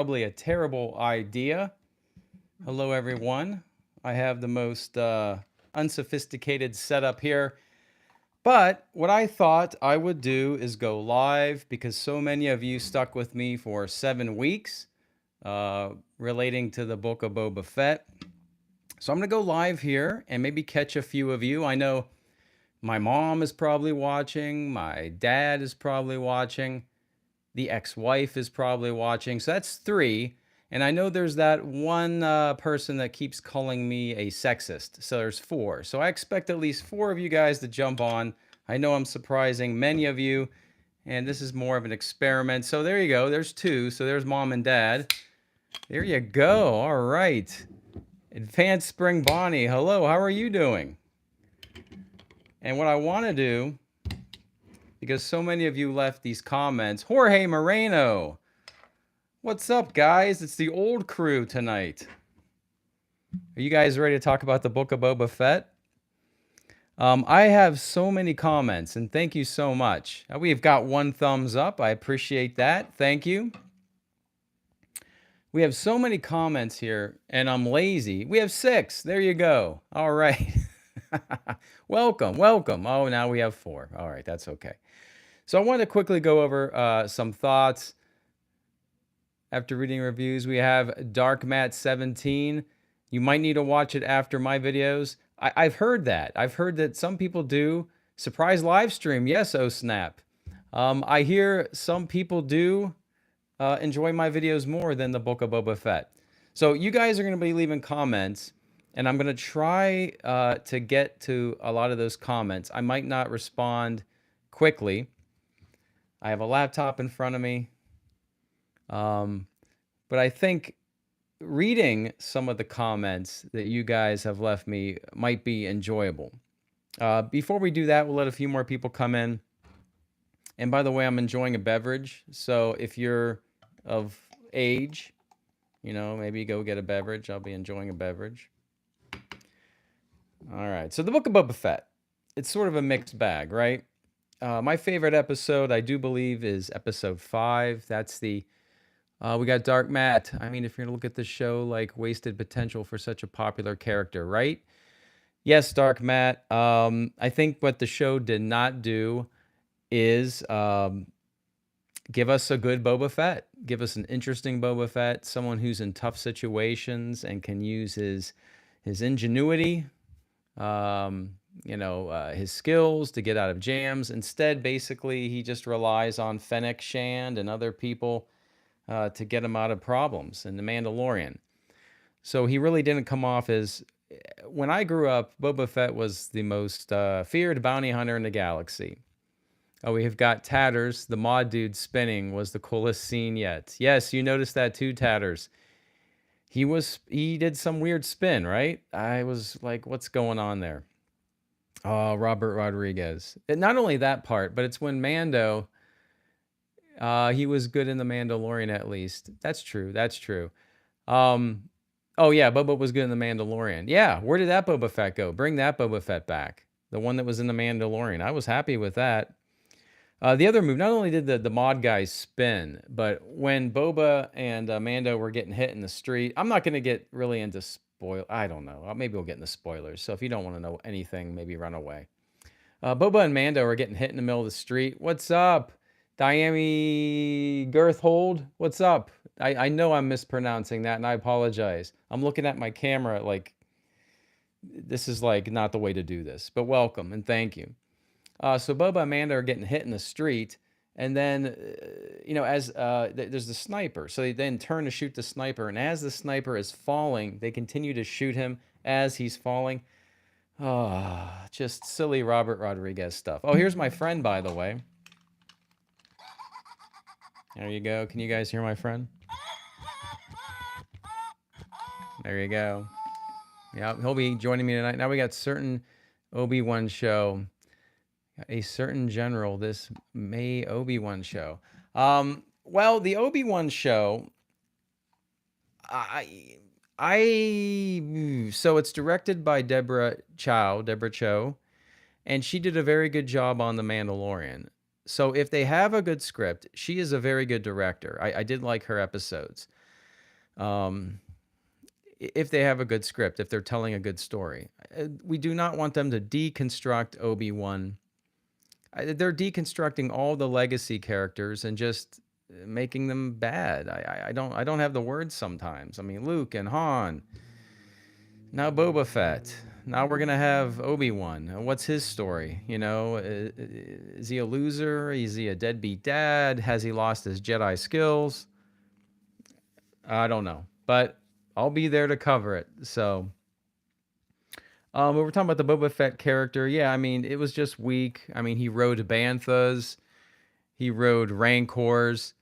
Probably a terrible idea. Hello, everyone. I have the most unsophisticated setup here. But what I thought I would do is go live because so many of you stuck with me for 7 weeks relating to the book of Boba Fett. So I'm going to go live here and maybe catch a few of you. I know my mom is probably watching, my dad is probably watching, the ex-wife is probably watching. So that's three. And I know there's that one person that keeps calling me a sexist. So there's four. So I expect at least four of you guys to jump on. I know I'm surprising many of you. And this is more of an experiment. So there you go. There's two. So there's mom and dad. There you go. All right. Advanced Spring Bonnie. Hello. How are you doing? And what I want to do, because so many of you left these comments, Jorge Moreno. What's up, guys? It's the old crew tonight. Are you guys ready to talk about the book of Boba Fett? I have so many comments, and thank you so much. We've got one thumbs up. I appreciate that. Thank you. We have so many comments here, and I'm lazy. We have 6. There you go. All right. Welcome, welcome. Oh, now we have 4. All right, that's okay. So I want to quickly go over some thoughts. After reading reviews, we have Dark Matt 17. You might need to watch it after my videos. I've heard that. I've heard that some people do. Surprise live stream. Yes, oh snap. I hear some people do enjoy my videos more than the Book of Boba Fett. So you guys are going to be leaving comments, and I'm going to try to get to a lot of those comments. I might not respond quickly. I have a laptop in front of me. But I think reading some of the comments that you guys have left me might be enjoyable. Before we do that, we'll let a few more people come in. And by the way, I'm enjoying a beverage. So if you're of age, you know, maybe go get a beverage. I'll be enjoying a beverage. All right. So the Book of Boba Fett. It's sort of a mixed bag, right? My favorite episode, I do believe, is episode 5. That's the we got Dark Matt. I mean, if you're going to look at the show, like wasted potential for such a popular character, right? Yes, Dark Matt. I think what the show did not do is give us a good Boba Fett. Give us an interesting Boba Fett, someone who's in tough situations and can use his ingenuity, his skills to get out of jams. Instead, basically, he just relies on Fennec Shand and other people to get him out of problems in The Mandalorian. So he really didn't come off as... When I grew up, Boba Fett was the most feared bounty hunter in the galaxy. Oh, we have got Tatters. The mod dude spinning was the coolest scene yet. Yes, you noticed that too, Tatters. He did some weird spin, right? I was like, what's going on there? Oh, Robert Rodriguez. And not only that part, but it's when Mando... he was good in The Mandalorian, at least. That's true. That's true. Oh, yeah, Boba was good in The Mandalorian. Yeah, where did that Boba Fett go? Bring that Boba Fett back. The one that was in The Mandalorian. I was happy with that. The other move, not only did the mod guys spin, but when Boba and Mando were getting hit in the street, I'm not going to get really into I don't know. Maybe we'll get into spoilers. So if you don't want to know anything, maybe run away. Boba and Mando are getting hit in the middle of the street. What's up? Diami Girthhold, what's up? I know I'm mispronouncing that, and I apologize. I'm looking at my camera like this is like not the way to do this, but welcome and thank you. So Boba and Amanda are getting hit in the street, and then, as there's the sniper. So they then turn to shoot the sniper, and as the sniper is falling, they continue to shoot him as he's falling. Oh, just silly Robert Rodriguez stuff. Oh, here's my friend, by the way. There you go. Can you guys hear my friend? There you go. Yeah, he'll be joining me tonight. Now we got certain Obi-Wan show. A certain general this May Obi-Wan show. Well, the Obi-Wan show, so it's directed by Deborah Chow, and she did a very good job on The Mandalorian. So if they have a good script, she is a very good director. I did like her episodes. Um, if they have a good script, if they're telling a good story. We do not want them to deconstruct Obi-Wan. They're deconstructing all the legacy characters and just making them bad. I don't have the words sometimes. I mean, Luke and Han. Now Boba Fett. Now we're gonna have Obi-Wan. What's his story? You know, is he a loser? Is he a deadbeat dad? Has he lost his Jedi skills? I don't know, but I'll be there to cover it. So, we were talking about the Boba Fett character. Yeah, I mean, it was just weak. I mean, he rode banthas, he rode rancors.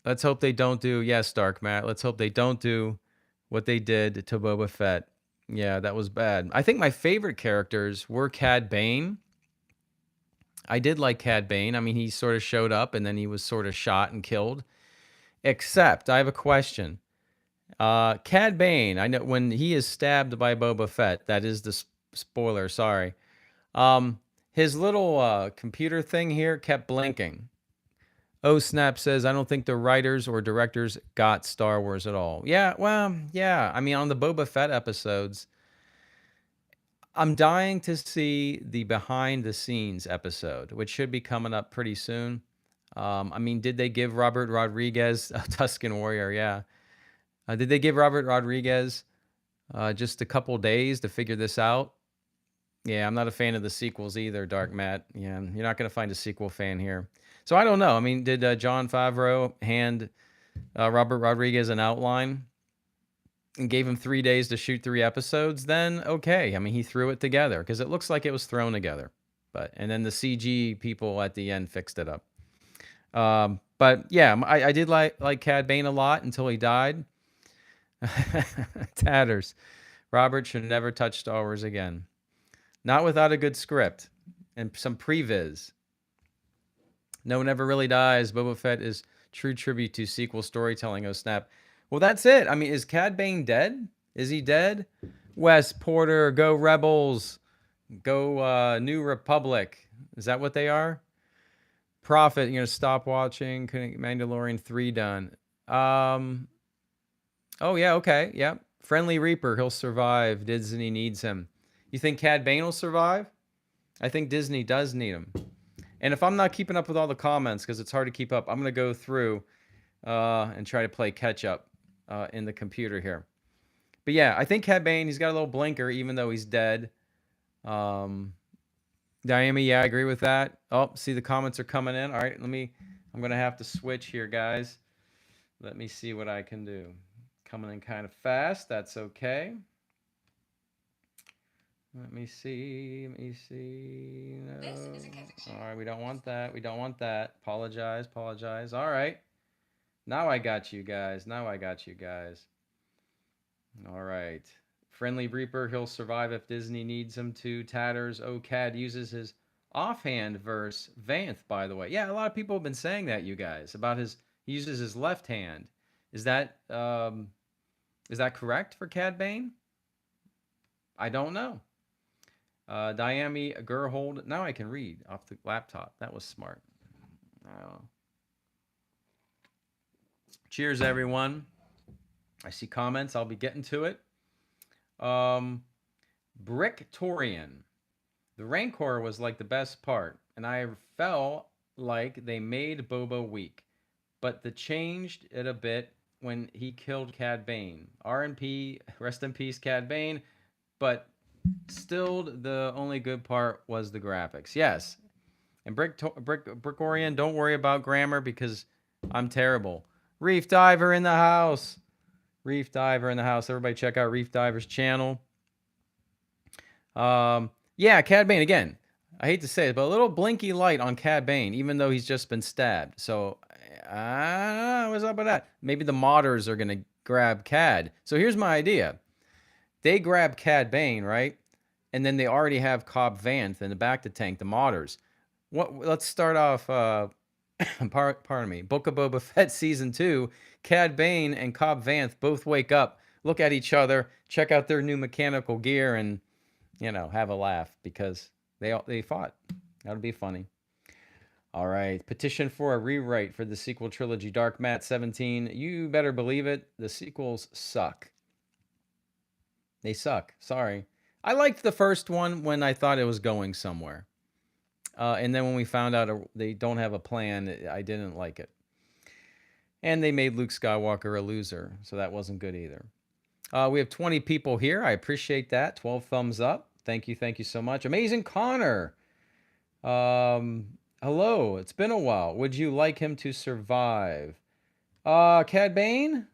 Let's hope they don't do. Yes, Dark Matt. Let's hope they don't do what they did to Boba Fett. Yeah, that was bad. I think my favorite characters were Cad Bane. I did like Cad Bane. I mean, he sort of showed up and then he was sort of shot and killed. Except, I have a question. Cad Bane, I know when he is stabbed by Boba Fett, that is the spoiler, sorry. His little computer thing here kept blinking. Oh Snap says, I don't think the writers or directors got Star Wars at all. Yeah, well, yeah. I mean, on the Boba Fett episodes, I'm dying to see the behind the scenes episode, which should be coming up pretty soon. I mean, did they give Robert Rodriguez, Tusken Warrior, yeah. Did they give Robert Rodriguez just a couple days to figure this out? Yeah, I'm not a fan of the sequels either, Dark Matt. Yeah, you're not going to find a sequel fan here. So I don't know. I mean, did Jon Favreau hand Robert Rodriguez an outline and gave him 3 days to shoot 3 episodes? Then okay. I mean, he threw it together because it looks like it was thrown together. And then the CG people at the end fixed it up. But yeah, I did like Cad Bane a lot until he died. Tatters. Robert should never touch Star Wars again. Not without a good script and some previs. No one ever really dies. Boba Fett is true tribute to sequel storytelling. Oh, snap. Well, that's it. I mean, is Cad Bane dead? Is he dead? Wes Porter, go Rebels. Go New Republic. Is that what they are? Prophet, you're going to stop watching. Couldn't get Mandalorian 3 done. Oh, yeah, okay. Yep. Friendly Reaper, he'll survive. Disney needs him. You think Cad Bane will survive? I think Disney does need him. And if I'm not keeping up with all the comments, because it's hard to keep up, I'm going to go through and try to play catch up in the computer here. But yeah, I think Cad Bane, he's got a little blinker, even though he's dead. Diami, yeah, I agree with that. Oh, see the comments are coming in. All right, I'm going to have to switch here, guys. Let me see what I can do. Coming in kind of fast. That's okay. Let me see. No. All right, we don't want that. Apologize. All right. Now I got you guys. All right. Friendly Reaper, he'll survive if Disney needs him to. Tatters, Cad uses his offhand verse Vanth, by the way. Yeah, a lot of people have been saying that, you guys, about he uses his left hand. Is that correct for Cad Bane? I don't know. Diami Gerhold. Now I can read off the laptop. That was smart. Cheers, everyone. I see comments. I'll be getting to it. Bricktorian. The Rancor was like the best part, and I felt like they made Boba weak, but they changed it a bit when he killed Cad Bane. R.I.P. Rest in peace, Cad Bane. But still, the only good part was the graphics. Yes. And Brickorian, don't worry about grammar because I'm terrible. Reef Diver in the house. Everybody check out Reef Diver's channel. Yeah, Cad Bane, again, I hate to say it, but a little blinky light on Cad Bane, even though he's just been stabbed. So, what's up with that? Maybe the modders are going to grab Cad. So here's my idea. They grab Cad Bane, right? And then they already have Cobb Vanth in the back to tank the modders. Let's start off, pardon me, Book of Boba Fett Season 2. Cad Bane and Cobb Vanth both wake up, look at each other, check out their new mechanical gear, and, have a laugh because they fought. That would be funny. All right. Petition for a rewrite for the sequel trilogy. Dark Matt 17. You better believe it. The sequels suck. They suck. Sorry. I liked the first one when I thought it was going somewhere. And then when we found out they don't have a plan, I didn't like it. And they made Luke Skywalker a loser, so that wasn't good either. We have 20 people here. I appreciate that. 12 thumbs up. Thank you. Thank you so much. Amazing Connor. Hello. It's been a while. Would you like him to survive? Cad Bane?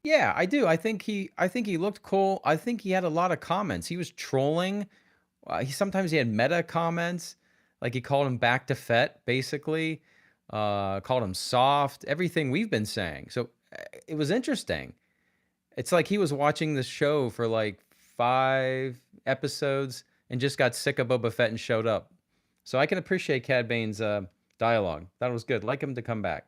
Yeah, I do. I think he looked cool. I think he had a lot of comments. He was trolling. Sometimes he had meta comments. Like he called him back to Fett, basically. Called him soft. Everything we've been saying. So it was interesting. It's like he was watching the show for like 5 episodes and just got sick of Boba Fett and showed up. So I can appreciate Cad Bane's dialogue. That was good. Like him to come back.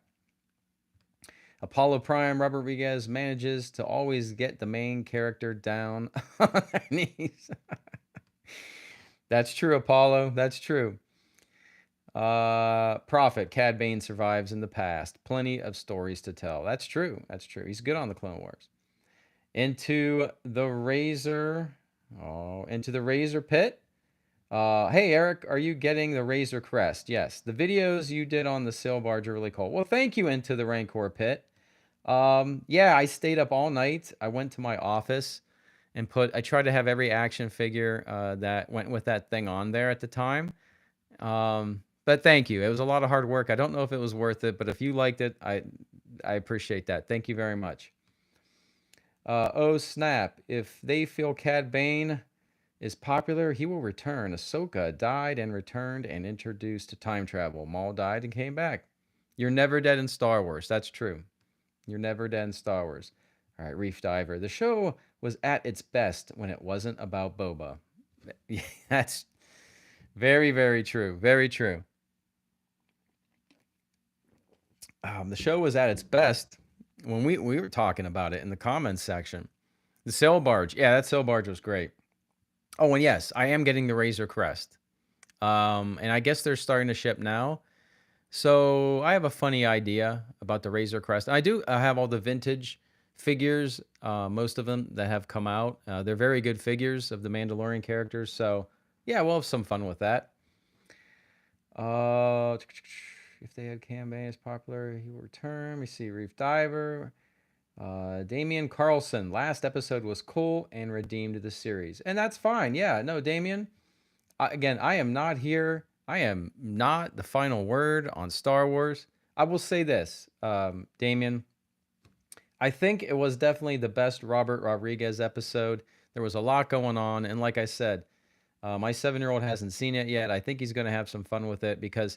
Apollo Prime, Robert Rodriguez manages to always get the main character down on their knees. That's true, Apollo. That's true. Prophet, Cad Bane survives in the past. Plenty of stories to tell. That's true. That's true. He's good on the Clone Wars. Into the Razor. Oh, into the Razor Pit. Hey, Eric, are you getting the Razor Crest? Yes. The videos you did on the sail barge are really cool. Well, thank you, Into the Rancor Pit. Yeah, I stayed up all night. I went to my office and I tried to have every action figure that went with that thing on there at the time. But thank you. It was a lot of hard work. I don't know if it was worth it, but if you liked it, I appreciate that. Thank you very much. Oh, snap. If they feel Cad Bane is popular, he will return. Ahsoka died and returned and introduced to time travel. Maul died and came back. You're never dead in Star Wars. That's true. You're never dead in Star Wars. All right, Reef Diver. The show was at its best when it wasn't about Boba. That's very, very true. Very true. The show was at its best when we were talking about it in the comments section. The sail barge. Yeah, that sail barge was great. Oh, and yes, I am getting the Razor Crest. And I guess they're starting to ship now. So I have a funny idea about the Razor Crest. I have all the vintage figures, most of them that have come out. They're very good figures of the Mandalorian characters. So yeah, we'll have some fun with that. If they had Cam Bane as popular, he will return. Let me see. Reef Diver. Damian Carlson. Last episode was cool and redeemed the series. And that's fine. Yeah, no, Damian. Again, I am not here. I am not the final word on Star Wars. I will say this, Damian. I think it was definitely the best Robert Rodriguez episode. There was a lot going on. And like I said, my 7-year-old hasn't seen it yet. I think he's going to have some fun with it because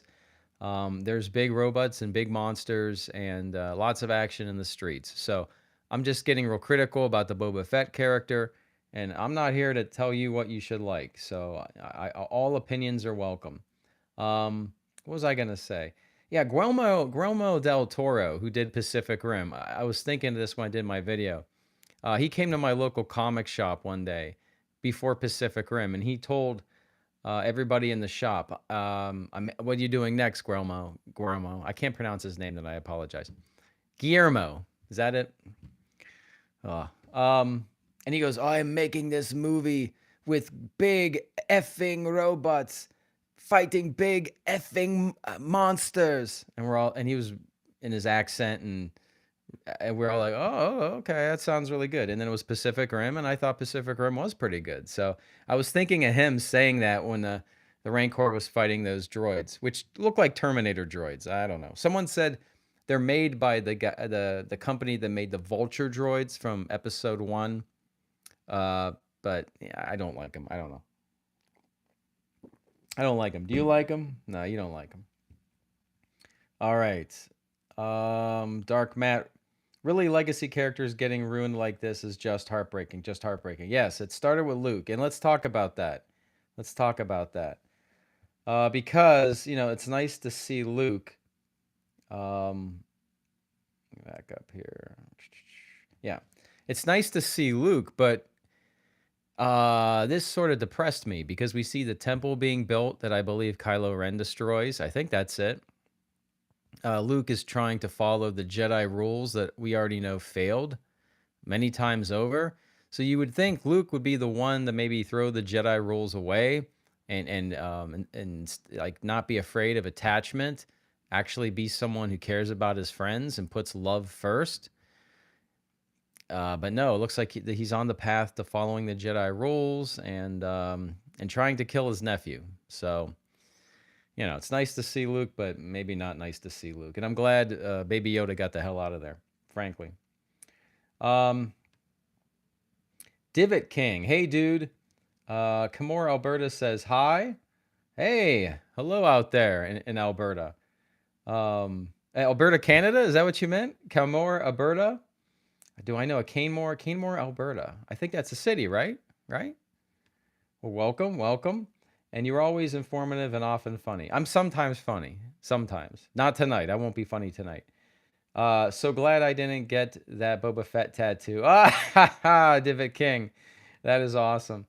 there's big robots and big monsters and lots of action in the streets. So I'm just getting real critical about the Boba Fett character. And I'm not here to tell you what you should like. So all opinions are welcome. What was I going to say? Yeah, Guillermo del Toro, who did Pacific Rim. I was thinking of this when I did my video. He came to my local comic shop one day before Pacific Rim, and he told everybody in the shop, what are you doing next, Guillermo? I can't pronounce his name, then I apologize. Guillermo. Is that it? And he goes, I'm making this movie with big effing robots fighting big effing monsters. And he was in his accent, and we're all like, oh, okay, that sounds really good. And then it was Pacific Rim, and I thought Pacific Rim was pretty good. So I was thinking of him saying that when the Rancor was fighting those droids, which look like Terminator droids. I don't know. Someone said they're made by the company that made the Vulture droids from Episode 1. But yeah, I don't like them. I don't know. I don't like them. Do you like them? No, you don't like them. All right. Dark Matt. Really, legacy characters getting ruined like this is just heartbreaking. Just heartbreaking. Yes, it started with Luke. And let's talk about that. Because, it's nice to see Luke. Back up here. Yeah. It's nice to see Luke, but this sort of depressed me because we see the temple being built that I believe Kylo Ren destroys. I think that's it. Luke is trying to follow the Jedi rules that we already know failed many times over. So you would think Luke would be the one to maybe throw the Jedi rules away and like not be afraid of attachment, actually be someone who cares about his friends and puts love first. But no, it looks like he's on the path to following the Jedi rules and trying to kill his nephew. So, it's nice to see Luke, but maybe not nice to see Luke. And I'm glad Baby Yoda got the hell out of there, frankly. Divot King, hey dude. Camor Alberta says hi. Hey, hello out there in Alberta. Alberta, Canada, is that what you meant? Camor, Alberta? Do I know a Canmore? Canmore, Alberta. I think that's a city, right? Right? Well, welcome. And you're always informative and often funny. I'm sometimes funny. Sometimes. Not tonight. I won't be funny tonight. So glad I didn't get that Boba Fett tattoo. Ah, ha, ha, Divot King. That is awesome.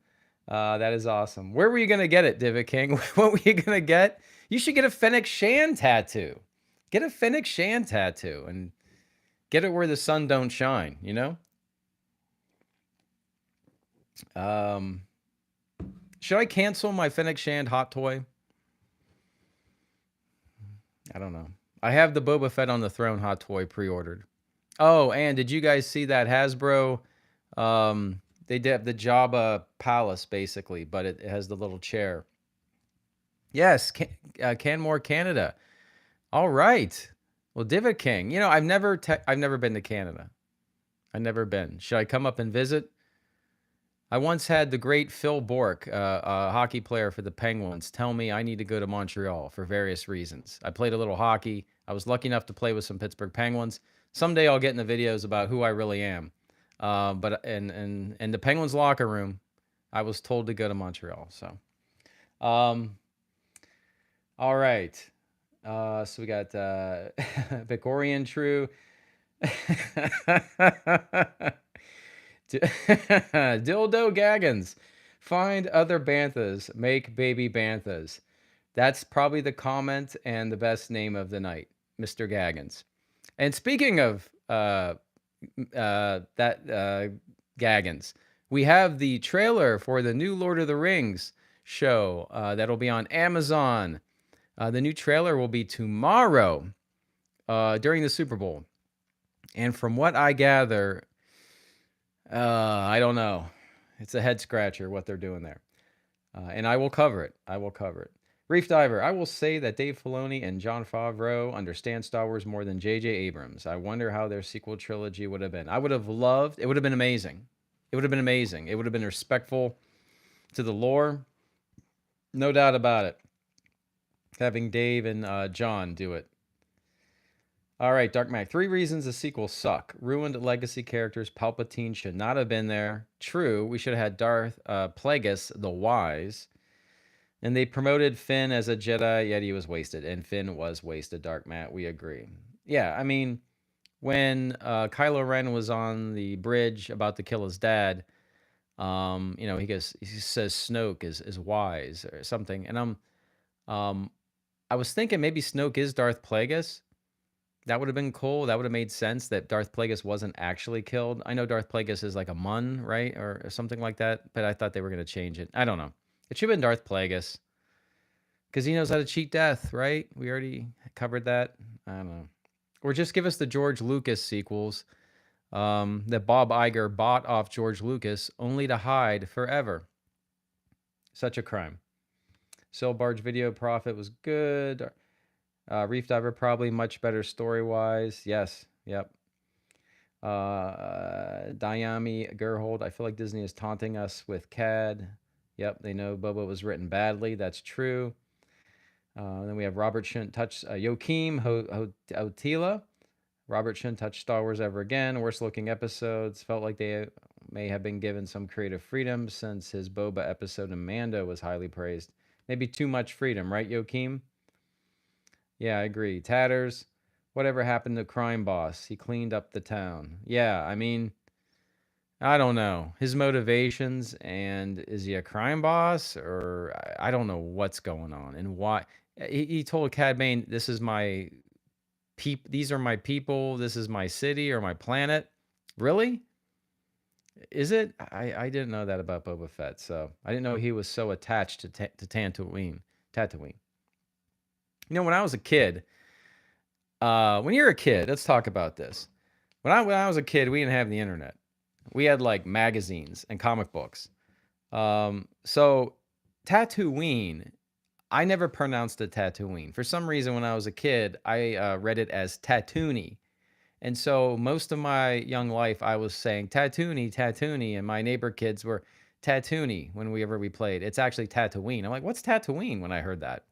That is awesome. Where were you going to get it, Divot King? What were you going to get? You should get a Fennec Shan tattoo. Get a Fennec Shan tattoo and get it where the sun don't shine, Should I cancel my Fennec Shand hot toy? I don't know. I have the Boba Fett on the Throne hot toy pre-ordered. Oh, and did you guys see that Hasbro? They did the Jabba Palace basically, but it has the little chair. Yes, Canmore, Canada. All right. Well, Divot King. I've never been to Canada. I've never been. Should I come up and visit? I once had the great Phil Bourque, a hockey player for the Penguins, tell me I need to go to Montreal for various reasons. I played a little hockey. I was lucky enough to play with some Pittsburgh Penguins. Someday I'll get in the videos about who I really am. But in the Penguins locker room, I was told to go to Montreal. So, all right. So we got Vicorian True. Dildo Gaggins. Find other banthas. Make baby banthas. That's probably the comment and the best name of the night, Mr. Gaggins. And speaking of Gaggins, we have the trailer for the new Lord of the Rings show that'll be on Amazon. The new trailer will be tomorrow during the Super Bowl. And from what I gather, I don't know. It's a head scratcher what they're doing there. And I will cover it. Reef Diver, I will say that Dave Filoni and Jon Favreau understand Star Wars more than J.J. Abrams. I wonder how their sequel trilogy would have been. It would have been amazing. It would have been respectful to the lore. No doubt about it. Having Dave and John do it. All right, Dark Mac. 3 reasons the sequels suck. Ruined legacy characters. Palpatine should not have been there. True, we should have had Darth Plagueis the Wise. And they promoted Finn as a Jedi, yet he was wasted. And Finn was wasted, Dark Matt. We agree. Yeah, I mean, when Kylo Ren was on the bridge about to kill his dad, he says Snoke is wise or something. And I was thinking maybe Snoke is Darth Plagueis. That would have been cool. That would have made sense that Darth Plagueis wasn't actually killed. I know Darth Plagueis is like a Mun, right? Or something like that. But I thought they were going to change it. I don't know. It should have been Darth Plagueis. Because he knows how to cheat death, right? We already covered that. I don't know. Or just give us the George Lucas sequels that Bob Iger bought off George Lucas only to hide forever. Such a crime. Sail Barge Video Profit was good. Reef Diver probably much better story-wise. Yes. Yep. Diami Gerhold. I feel like Disney is taunting us with CAD. Yep. They know Boba was written badly. That's true. Then we have Robert shouldn't touch Joachim Otila. Robert shouldn't touch Star Wars ever again. Worst looking episodes. Felt like they may have been given some creative freedom since his Boba episode in Mando was highly praised. Maybe too much freedom, right, Joachim? Yeah, I agree. Tatters. Whatever happened to Crime Boss? He cleaned up the town. Yeah, I mean, I don't know. His motivations, and is he a crime boss? Or I don't know what's going on and why. He told Cad Bane, this is my these are my people, this is my city or my planet. Really? Is it? I didn't know that about Boba Fett, so I didn't know he was so attached to Tatooine. Tatooine. When I was a kid, when you're a kid, let's talk about this. When I was a kid, we didn't have the internet. We had like magazines and comic books. So Tatooine, I never pronounced it Tatooine. For some reason, when I was a kid, I read it as Tatooine. And so most of my young life, I was saying Tatooine, Tatooine, and my neighbor kids were Tatooine whenever we played. It's actually Tatooine. I'm like, what's Tatooine when I heard that?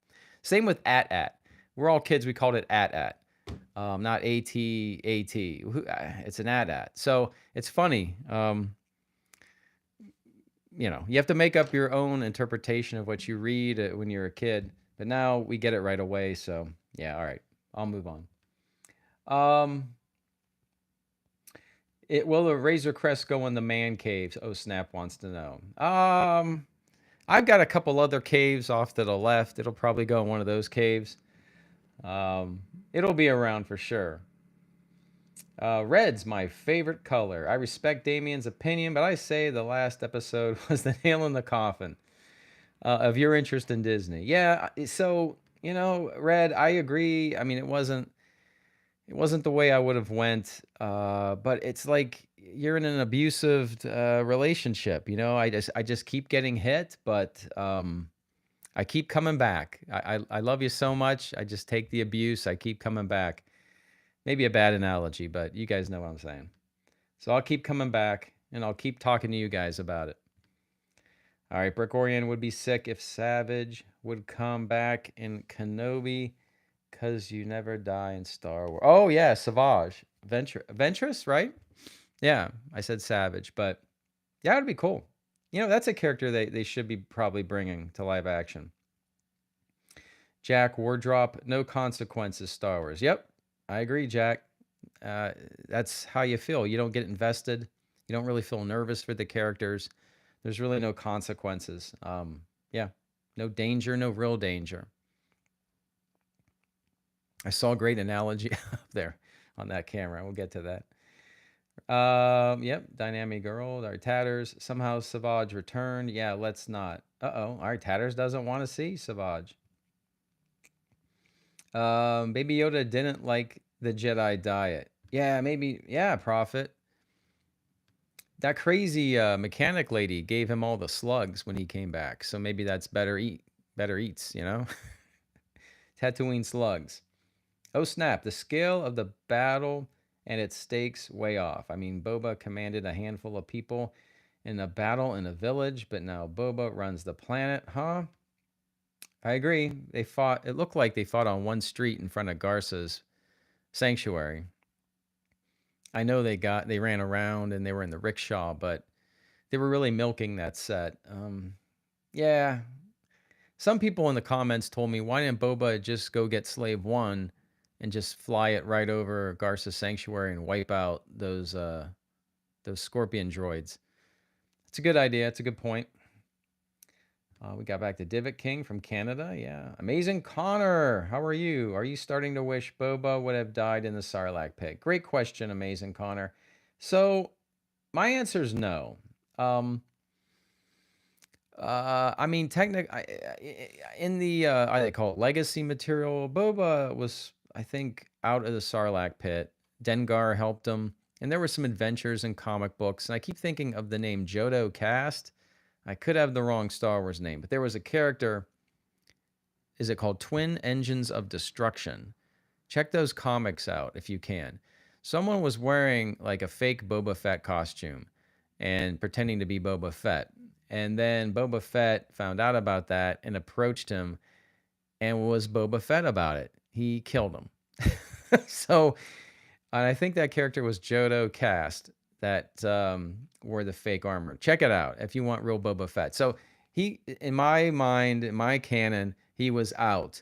Same with at. We're all kids. We called it at. Not at. It's an at. So it's funny. You have to make up your own interpretation of what you read when you're a kid. But now we get it right away. So yeah, all right. I'll move on. Will the Razor Crest go in the man caves? Oh, Snap wants to know. I've got a couple other caves off to the left. It'll probably go in one of those caves. It'll be around for sure. Red's my favorite color. I respect Damien's opinion, but I say the last episode was the nail in the coffin of your interest in Disney. Yeah, so, Red, I agree. I mean, it wasn't the way I would have went, but it's like you're in an abusive relationship. I just keep getting hit, but I keep coming back. I love you so much. I just take the abuse. I keep coming back. Maybe a bad analogy, but you guys know what I'm saying. So I'll keep coming back, and I'll keep talking to you guys about it. All right, Brickorian would be sick if Savage would come back in Kenobi. Because you never die in Star Wars. Oh, yeah, Savage. Ventress, right? Yeah, I said Savage, but yeah, it'd be cool. That's a character they should be probably bringing to live action. Jack Wardrop, no consequences, Star Wars. Yep, I agree, Jack. That's how you feel. You don't get invested. You don't really feel nervous for the characters. There's really no consequences. Yeah, no danger, no real danger. I saw a great analogy up there on that camera. We'll get to that. Yep, Dynamic Girl. Our Tatters. Somehow Savage returned. Yeah, let's not. Uh-oh. All right, Tatters doesn't want to see Savage. Baby Yoda didn't like the Jedi diet. Yeah, maybe. Yeah, Prophet. That crazy mechanic lady gave him all the slugs when he came back. So maybe that's better eats, Tatooine slugs. Oh, snap. The scale of the battle and its stakes way off. I mean, Boba commanded a handful of people in a battle in a village, but now Boba runs the planet, huh? I agree. It looked like they fought on one street in front of Garsa's sanctuary. I know they ran around and they were in the rickshaw, but they were really milking that set. Yeah. Some people in the comments told me, why didn't Boba just go get Slave One and just fly it right over Garsa's sanctuary and wipe out those scorpion droids? It's a good idea. It's a good point. We got back to Divot King from Canada. Yeah. Amazing Connor. How are you? Are you starting to wish Boba would have died in the Sarlacc pit? Great question, Amazing Connor. So my answer is no. I mean, in the they call it legacy material, Boba was, I think, out of the Sarlacc pit. Dengar helped him, and there were some adventures in comic books. And I keep thinking of the name Jodo Cast. I could have the wrong Star Wars name, but there was a character. Is it called Twin Engines of Destruction? Check those comics out if you can. Someone was wearing like a fake Boba Fett costume and pretending to be Boba Fett. And then Boba Fett found out about that and approached him and was Boba Fett about it. He killed him. So, and I think that character was Jodo Cast that wore the fake armor. Check it out if you want real Boba Fett. So he, in my mind, in my canon, he was out.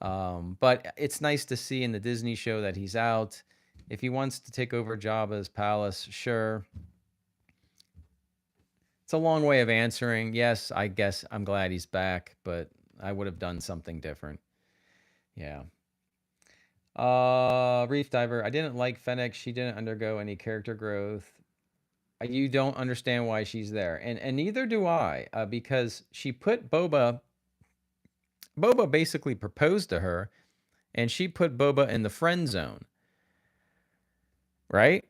But it's nice to see in the Disney show that he's out. If he wants to take over Jabba's palace, sure. It's a long way of answering. Yes, I guess I'm glad he's back, but I would have done something different. Yeah. Reef Diver. I didn't like Fennec. She didn't undergo any character growth. You don't understand why she's there, and neither do I, because she put Boba. Boba basically proposed to her, and she put Boba in the friend zone, right?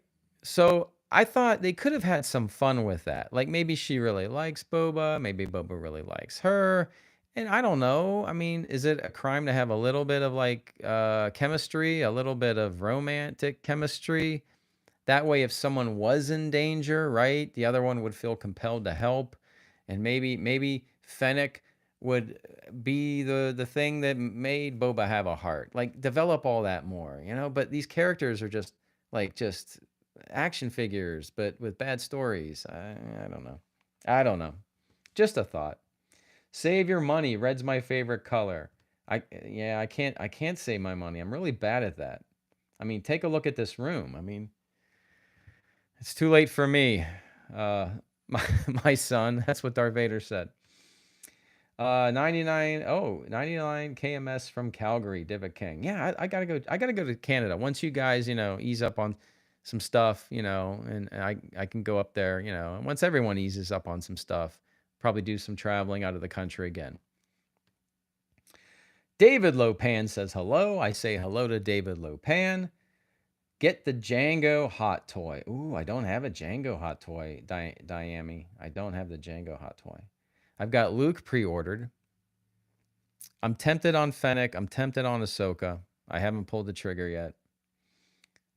So I thought they could have had some fun with that. Like maybe she really likes Boba, maybe Boba really likes her. And I don't know. I mean, is it a crime to have a little bit of like chemistry, a little bit of romantic chemistry? That way, if someone was in danger, right, the other one would feel compelled to help, and maybe Fennec would be the thing that made Boba have a heart. Like develop all that more, you know. But these characters are just action figures, but with bad stories. I don't know. I don't know. Just a thought. Save your money. Red's my favorite color. I can't save my money. I'm really bad at that. I mean, take a look at this room. I mean, it's too late for me, uh, my son. That's what Darth Vader said. 99 KMS from Calgary, Diva King. Yeah, I gotta go. I gotta go to Canada once you guys, ease up on some stuff, and I can go up there, and once everyone eases up on some stuff, probably do some traveling out of the country again. David Lopan says hello. I say hello to David Lopan. Get the Django hot toy. Ooh, I don't have a Django hot toy, Diami. I don't have the Django hot toy. I've got Luke pre-ordered. I'm tempted on Fennec. I'm tempted on Ahsoka. I haven't pulled the trigger yet.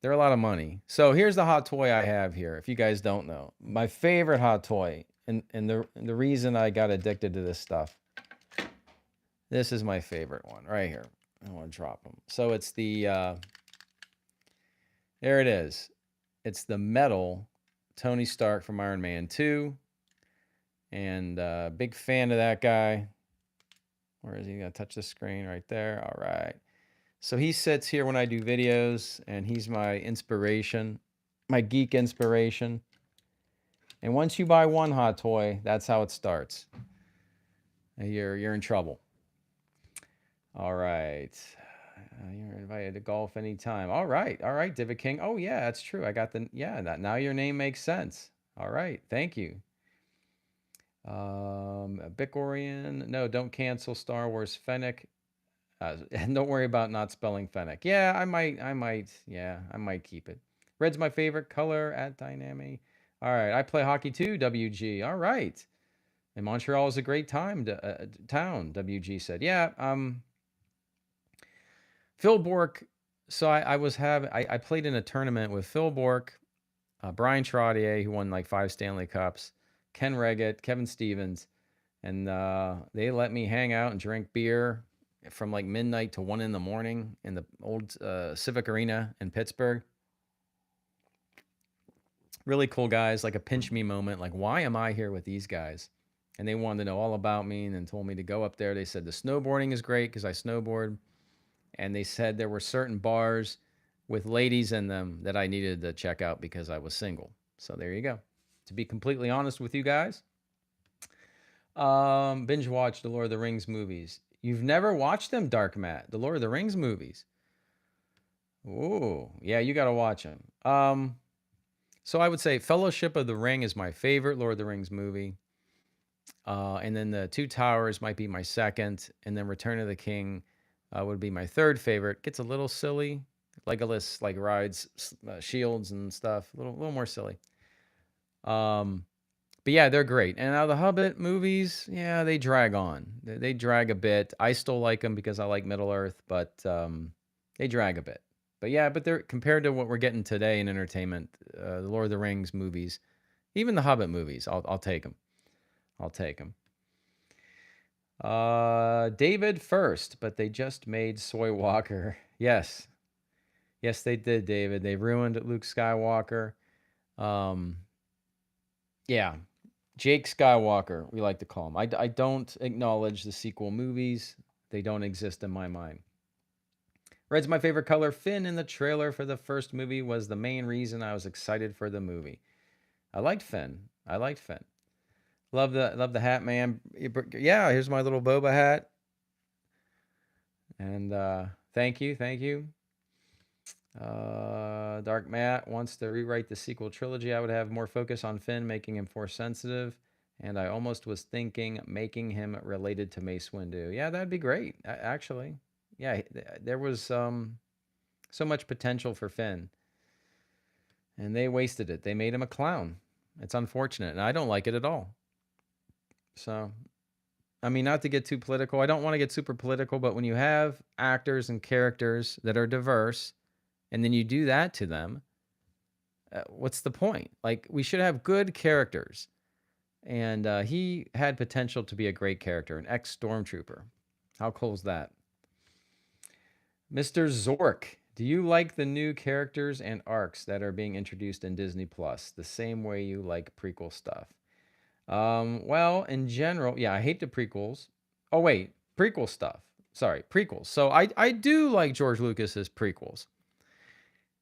They're a lot of money. So here's the hot toy I have here. If you guys don't know, my favorite hot toy, and the reason I got addicted to this stuff. This is my favorite one right here. I want to drop them. So it's the. There it is. It's the metal Tony Stark from Iron Man 2. And big fan of that guy. Where is he? Going to touch the screen right there. All right. So he sits here when I do videos, and he's my inspiration, my geek inspiration. And once you buy one hot toy, that's how it starts. You're in trouble. All right. You're invited to golf anytime. All right, Diva King. Oh yeah, that's true. I got now your name makes sense. All right, thank you. Bicorian. No, don't cancel Star Wars Fennec. And don't worry about not spelling Fennec. Yeah, I might keep it. Red's my favorite color at Dynami. All right, I play hockey too, WG. All right. And Montreal is a great town, WG said. Yeah, Phil Bork. So I played in a tournament with Phil Bork, Brian Trottier, who won like 5 Stanley Cups, Ken Reggett, Kevin Stevens, and they let me hang out and drink beer from like midnight to 1 in the morning in the old Civic Arena in Pittsburgh. Really cool guys, like a pinch me moment. Like, why am I here with these guys? And they wanted to know all about me and told me to go up there. They said the snowboarding is great because I snowboard. And they said there were certain bars with ladies in them that I needed to check out because I was single. So there you go. To be completely honest with you guys, binge watch the Lord of the Rings movies. You've never watched them, Dark Matt? The Lord of the Rings movies. Ooh, yeah, you got to watch them. So I would say Fellowship of the Ring is my favorite Lord of the Rings movie. And then the Two Towers might be my second. And then Return of the King would be my third favorite. Gets a little silly. Legolas like rides shields and stuff. A little more silly. But yeah, they're great. And now the Hobbit movies, yeah, they drag on. They drag a bit. I still like them because I like Middle Earth, but they drag a bit. But yeah, they're compared to what we're getting today in entertainment, the Lord of the Rings movies, even the Hobbit movies, I'll take them. I'll take them. David first, but they just made Soy Walker. Yes, they did, David. They ruined Luke Skywalker. Yeah, Jake Skywalker, we like to call him. I don't acknowledge the sequel movies. They don't exist in my mind. Red's my favorite color. Finn in the trailer for the first movie was the main reason I was excited for the movie. I liked Finn. Love the hat, man. Yeah, here's my little Boba hat. And thank you. Dark Matt wants to rewrite the sequel trilogy. I would have more focus on Finn, making him force sensitive. And I almost was thinking making him related to Mace Windu. Yeah, that'd be great, actually. Yeah, there was so much potential for Finn, and they wasted it. They made him a clown. It's unfortunate, and I don't like it at all. So, I mean, not to get too political. I don't want to get super political, but when you have actors and characters that are diverse, and then you do that to them, what's the point? Like, we should have good characters. And he had potential to be a great character, an ex-stormtrooper. How cool is that? Mr. Zork, do you like the new characters and arcs that are being introduced in Disney Plus the same way you like prequel stuff? Well, in general, yeah, I hate the prequels. Oh wait, prequel stuff. Sorry, prequels. So I do like George Lucas's prequels.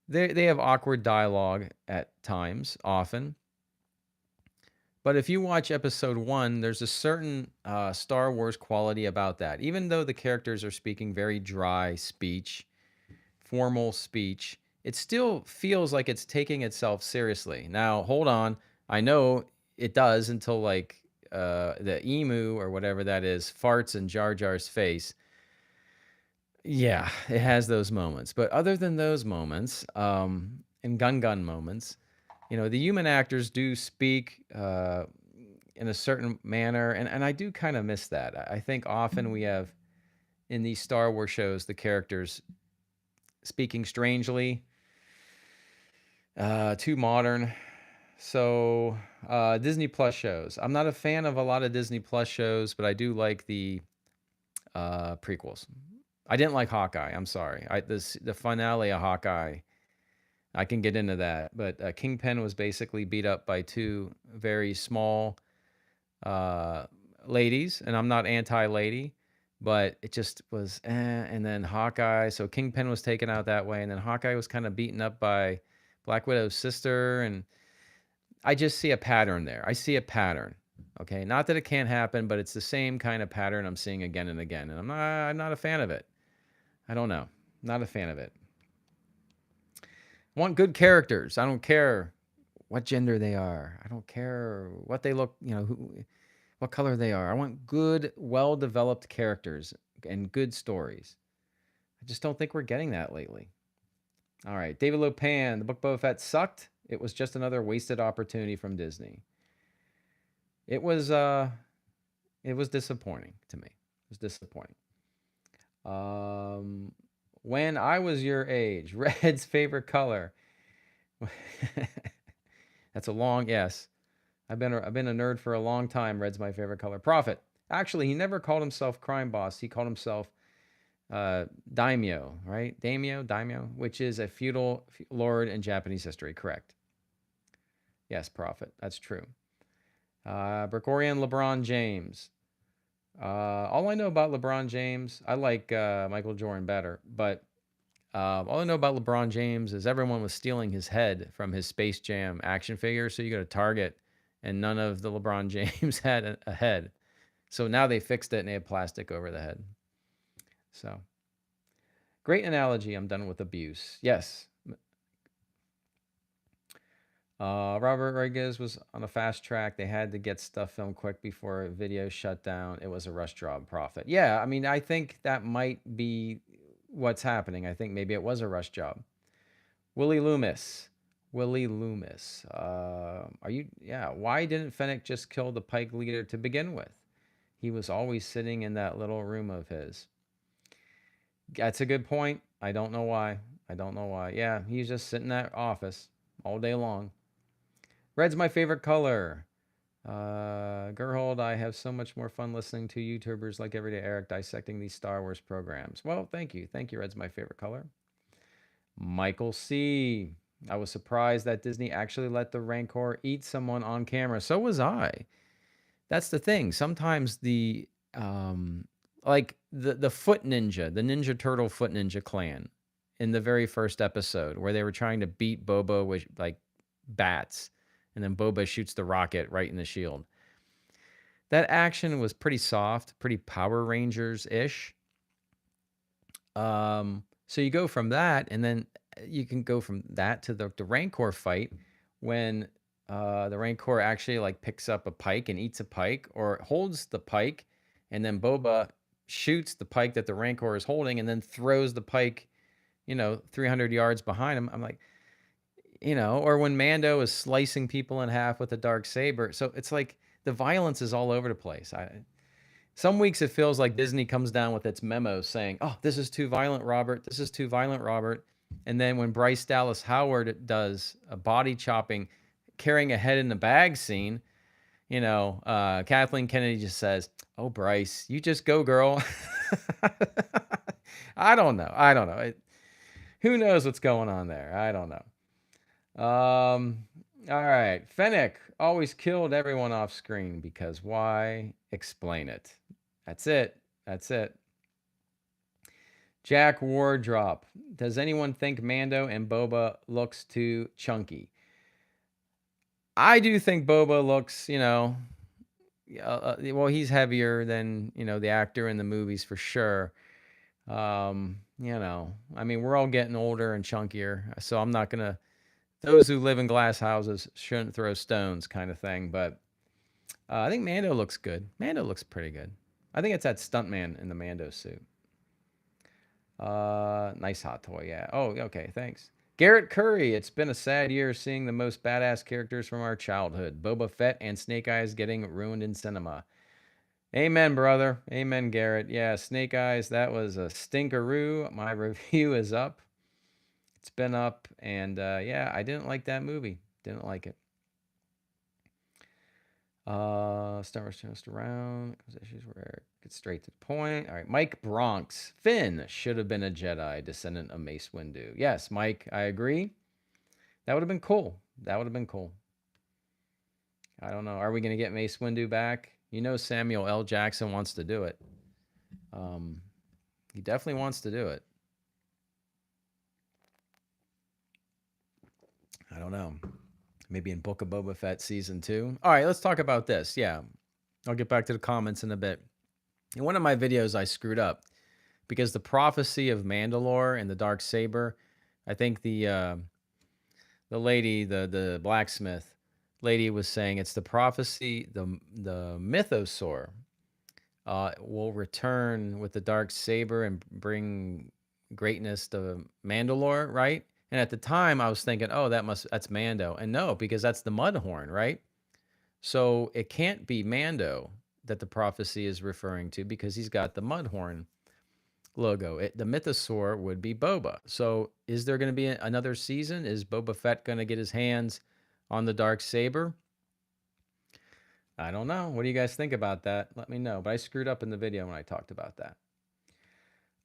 They have awkward dialogue at times, often. But if you watch episode 1, there's a certain Star Wars quality about that. Even though the characters are speaking very dry speech, formal speech, it still feels like it's taking itself seriously. Now, hold on. I know it does until like the emu or whatever that is farts in Jar Jar's face. Yeah, it has those moments. But other than those moments, and gun moments, the human actors do speak in a certain manner, and I do kind of miss that. I think often we have in these Star Wars shows the characters speaking strangely, too modern. So Disney Plus shows. I'm not a fan of a lot of Disney Plus shows, but I do like the prequels. I didn't like Hawkeye. I'm sorry. The finale of Hawkeye. I can get into that, but Kingpin was basically beat up by two very small ladies, and I'm not anti-lady, but it just was. And then Hawkeye, so Kingpin was taken out that way, and then Hawkeye was kind of beaten up by Black Widow's sister, and I just see a pattern there. I see a pattern. Okay, not that it can't happen, but it's the same kind of pattern I'm seeing again and again, and I'm not a fan of it. I don't know. Not a fan of it. I want good characters. I don't care what gender they are. I don't care what they look, what color they are. I want good, well-developed characters and good stories. I just don't think we're getting that lately. All right, David Lopan, the book Boba Fett sucked. It was just another wasted opportunity from Disney. It was disappointing to me. It was disappointing. When I was your age, red's favorite color. That's a long yes. I've been a nerd for a long time. Red's my favorite color. Prophet. Actually, he never called himself crime boss. He called himself daimyo, right? Daimyo, which is a feudal lord in Japanese history. Correct. Yes, Prophet. That's true. Bricorian LeBron James. All I know about LeBron James, I like Michael Jordan better, but all I know about LeBron James is everyone was stealing his head from his Space Jam action figure. So you go to Target, and none of the LeBron James had a head. So now they fixed it and they have plastic over the head. So great analogy. I'm done with abuse. Yes. Robert Rodriguez was on a fast track. They had to get stuff filmed quick before video shut down. It was a rush job. Profit. Yeah, I mean, I think that might be what's happening. I think maybe it was a rush job. Willie Loomis. Why didn't Fennec just kill the Pike leader to begin with? He was always sitting in that little room of his. That's a good point. I don't know why. Yeah, he's just sitting in that office all day long. Red's my favorite color. Gerhold, I have so much more fun listening to YouTubers like Everyday Eric dissecting these Star Wars programs. Well, thank you. Red's my favorite color. Michael C. I was surprised that Disney actually let the Rancor eat someone on camera. So was I. That's the thing. Sometimes the foot ninja, the Ninja Turtle foot ninja clan in the very first episode where they were trying to beat Boba with like bats, and then Boba shoots the rocket right in the shield. That action was pretty soft, pretty Power Rangers-ish. So you go from that, and then you can go from that to the Rancor fight when the Rancor actually like picks up a pike and eats a pike or holds the pike, and then Boba shoots the pike that the Rancor is holding and then throws the pike, 300 yards behind him. I'm like, or when Mando is slicing people in half with a dark saber. So it's like the violence is all over the place. Some weeks it feels like Disney comes down with its memos saying, "Oh, this is too violent, Robert. This is too violent, Robert." And then when Bryce Dallas Howard does a body chopping, carrying a head in the bag scene, Kathleen Kennedy just says, "Oh, Bryce, you just go, girl." I don't know. Who knows what's going on there? I don't know. All right. Fennec always killed everyone off screen because why? Explain it. That's it. Jack Wardrop. Does anyone think Mando and Boba looks too chunky? I do think Boba looks, well, he's heavier than, the actor in the movies for sure. I mean, we're all getting older and chunkier, so I'm not going to, those who live in glass houses shouldn't throw stones kind of thing. But I think Mando looks good. Mando looks pretty good. I think it's that stuntman in the Mando suit. Nice hot toy, yeah. Oh, okay, thanks. Garrett Curry, it's been a sad year seeing the most badass characters from our childhood. Boba Fett and Snake Eyes getting ruined in cinema. Amen, brother. Amen, Garrett. Yeah, Snake Eyes, that was a stinkeroo. My review is up. It's been up, and yeah, I didn't like that movie. Didn't like it. Star Wars just around. Issues where get straight to the point. All right, Mike Bronx. Finn should have been a Jedi, descendant of Mace Windu. Yes, Mike, I agree. That would have been cool. I don't know. Are we going to get Mace Windu back? Samuel L. Jackson wants to do it. He definitely wants to do it. I don't know. Maybe in Book of Boba Fett season 2. All right, let's talk about this. Yeah, I'll get back to the comments in a bit. In one of my videos, I screwed up because the prophecy of Mandalore and the dark saber. I think the lady, the blacksmith lady, was saying it's the prophecy. The mythosaur will return with the dark saber and bring greatness to Mandalore, right? And at the time, I was thinking, oh, that's Mando. And no, because that's the Mudhorn, right? So it can't be Mando that the prophecy is referring to because he's got the Mudhorn logo. The Mythosaur would be Boba. So is there going to be another season? Is Boba Fett going to get his hands on the dark saber? I don't know. What do you guys think about that? Let me know. But I screwed up in the video when I talked about that.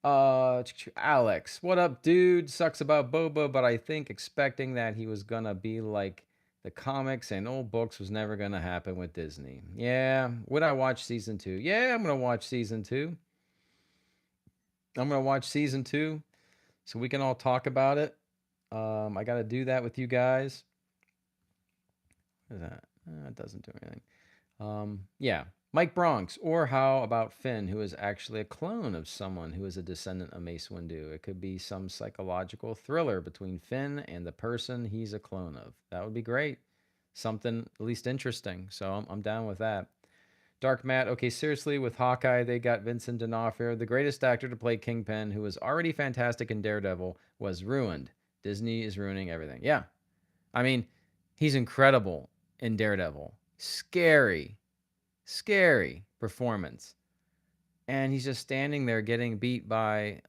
Alex, what up, dude? Sucks about Boba, but I think expecting that he was gonna be like the comics and old books was never gonna happen with Disney. Yeah, would I watch season 2? Yeah, I'm gonna watch season 2. So we can all talk about it. I gotta do that with you guys. What is that? It doesn't do anything. Yeah. Mike Bronx, or how about Finn, who is actually a clone of someone who is a descendant of Mace Windu? It could be some psychological thriller between Finn and the person he's a clone of. That would be great. Something at least interesting. So I'm down with that. Dark Matt, okay, seriously, with Hawkeye, they got Vincent D'Onofrio, the greatest actor to play Kingpin, who was already fantastic in Daredevil, was ruined. Disney is ruining everything. Yeah. I mean, he's incredible in Daredevil. Scary performance. And he's just standing there getting beat by,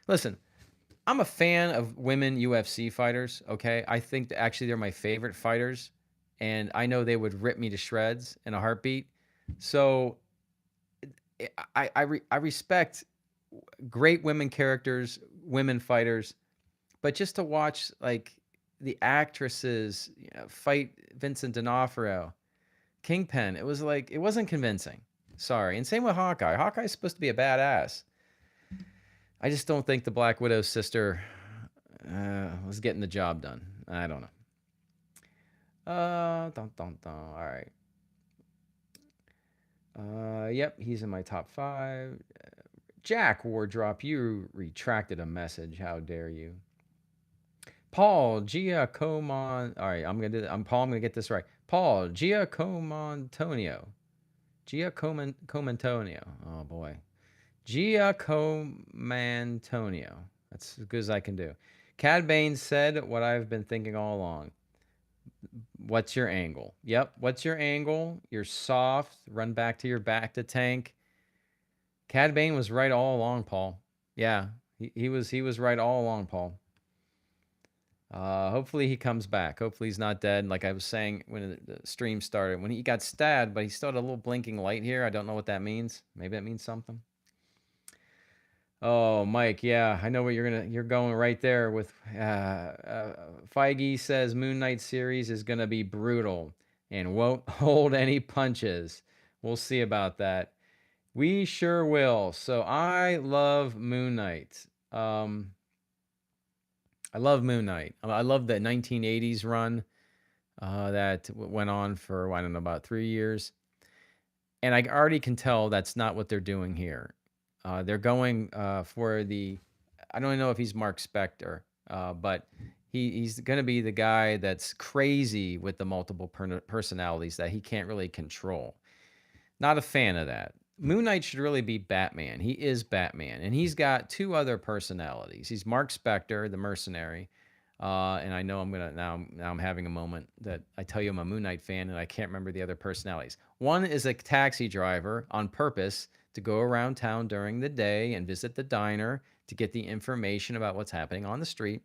listen, I'm a fan of women UFC fighters, okay? I think actually they're my favorite fighters, and I know they would rip me to shreds in a heartbeat. So I respect great women characters, women fighters, but just to watch the actresses fight Vincent D'Onofrio, Kingpin, it wasn't convincing. Sorry. And same with Hawkeye. Hawkeye's supposed to be a badass. I just don't think the Black Widow's sister was getting the job done. I don't know. All right. Yep, he's in my top 5. Jack Wardrop, you retracted a message. How dare you? Paul Giacomon. All right, I'm gonna do that. I'm Paul. I'm gonna get this right. Paul Giacomontonio. Giacomantonio. Oh boy. Giacomantonio. That's as good as I can do. Cad Bane said what I've been thinking all along. What's your angle? Yep. What's your angle? You're soft. Run back to your back to tank. Cad Bane was right all along, Paul. Yeah, he was right all along, Paul. Hopefully he comes back. Hopefully he's not dead. Like I was saying when the stream started, when he got stabbed, but he still had a little blinking light here. I don't know what that means. Maybe that means something. Oh, Mike, yeah, I know what you're going right there with. Feige says Moon Knight series is gonna be brutal and won't hold any punches. We'll see about that. We sure will. So I love Moon Knight. I love Moon Knight. I love the 1980s run that went on for, I don't know, about 3 years. And I already can tell that's not what they're doing here. They're going for the, I don't know if he's Mark Spector, but he's going to be the guy that's crazy with the multiple personalities that he can't really control. Not a fan of that. Moon Knight should really be Batman. He is Batman, and he's got two other personalities. He's Mark Spector, the mercenary, and I know I'm gonna now I'm having a moment that I tell you I'm a Moon Knight fan, and I can't remember the other personalities. One is a taxi driver on purpose to go around town during the day and visit the diner to get the information about what's happening on the street,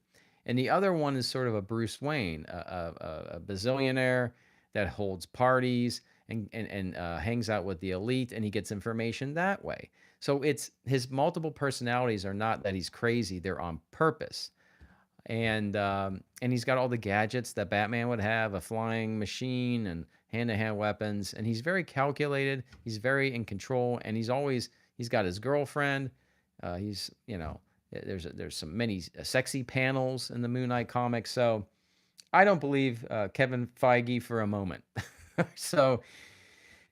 and the other one is sort of a Bruce Wayne, a bazillionaire that holds parties and hangs out with the elite, and he gets information that way. So it's his multiple personalities are not that he's crazy; they're on purpose. And he's got all the gadgets that Batman would have, a flying machine and hand-to-hand weapons, and he's very calculated. He's very in control, and he's got his girlfriend. He's there's some many sexy panels in the Moon Knight comics. So I don't believe Kevin Feige for a moment. So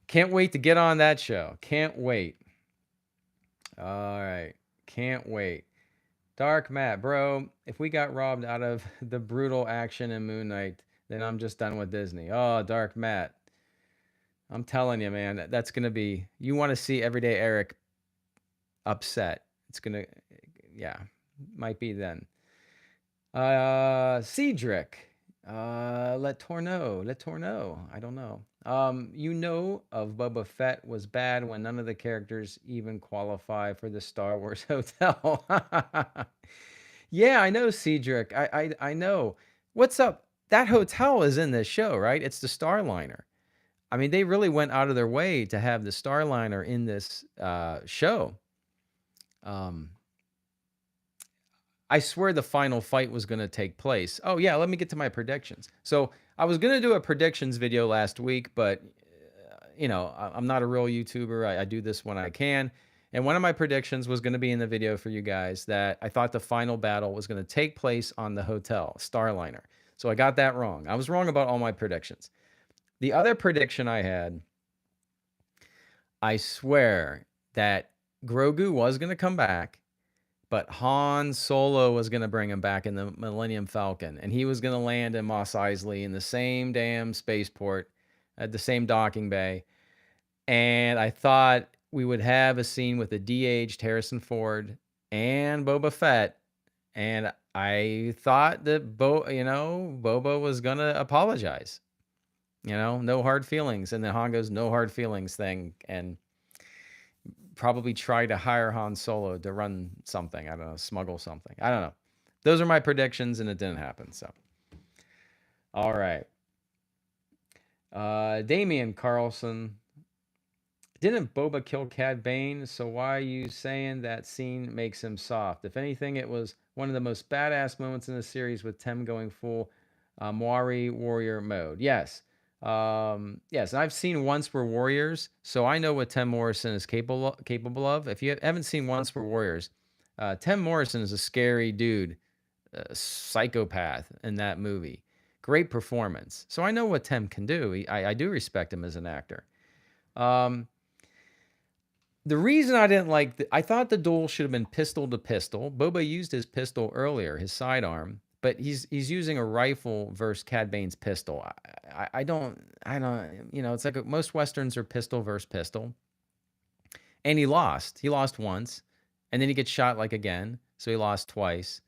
can't wait to get on that show. Can't wait. All right. Can't wait. Dark Matt, bro, if we got robbed out of the brutal action in Moon Knight, then I'm just done with Disney. Oh, Dark Matt. I'm telling you, man, that's going to be, you want to see Everyday Eric upset. It's going to, yeah, might be then. Cedric, let Tourneau. I don't know. Of Boba Fett was bad when none of the characters even qualify for the Star Wars hotel. Yeah, I know, Cedric. I know. What's up? That hotel is in this show, right? It's the Starliner. I mean, they really went out of their way to have the Starliner in this show. I swear the final fight was going to take place. Oh, yeah, let me get to my predictions. So I was going to do a predictions video last week, but, I'm not a real YouTuber. I do this when I can. And one of my predictions was going to be in the video for you guys that I thought the final battle was going to take place on the hotel, Starliner. So I got that wrong. I was wrong about all my predictions. The other prediction I had, I swear that Grogu was going to come back, but Han Solo was going to bring him back in the Millennium Falcon, and he was going to land in Mos Eisley in the same damn spaceport at the same docking bay. And I thought we would have a scene with a de-aged Harrison Ford and Boba Fett. And I thought that Boba was going to apologize. No hard feelings. And then Han goes, no hard feelings thing. And probably try to hire Han Solo to run something. I don't know, smuggle something. I don't know. Those are my predictions, and it didn't happen. So, all right. Damian Carlson. Didn't Boba kill Cad Bane? So why are you saying that scene makes him soft? If anything, it was one of the most badass moments in the series with Tem going full Maori warrior mode. Yes. Yes, and I've seen Once Were Warriors, so I know what Tim Morrison is capable of. If you haven't seen Once Were Warriors, Tim Morrison is a scary dude, a psychopath in that movie. Great performance. So I know what Tim can do. I do respect him as an actor. The reason I didn't like I thought the duel should have been pistol to pistol. Boba used his pistol earlier, his sidearm, but he's using a rifle versus Cad Bane's pistol. I don't, it's like most Westerns are pistol versus pistol. And he lost. He lost once. And then he gets shot like again. So he lost twice.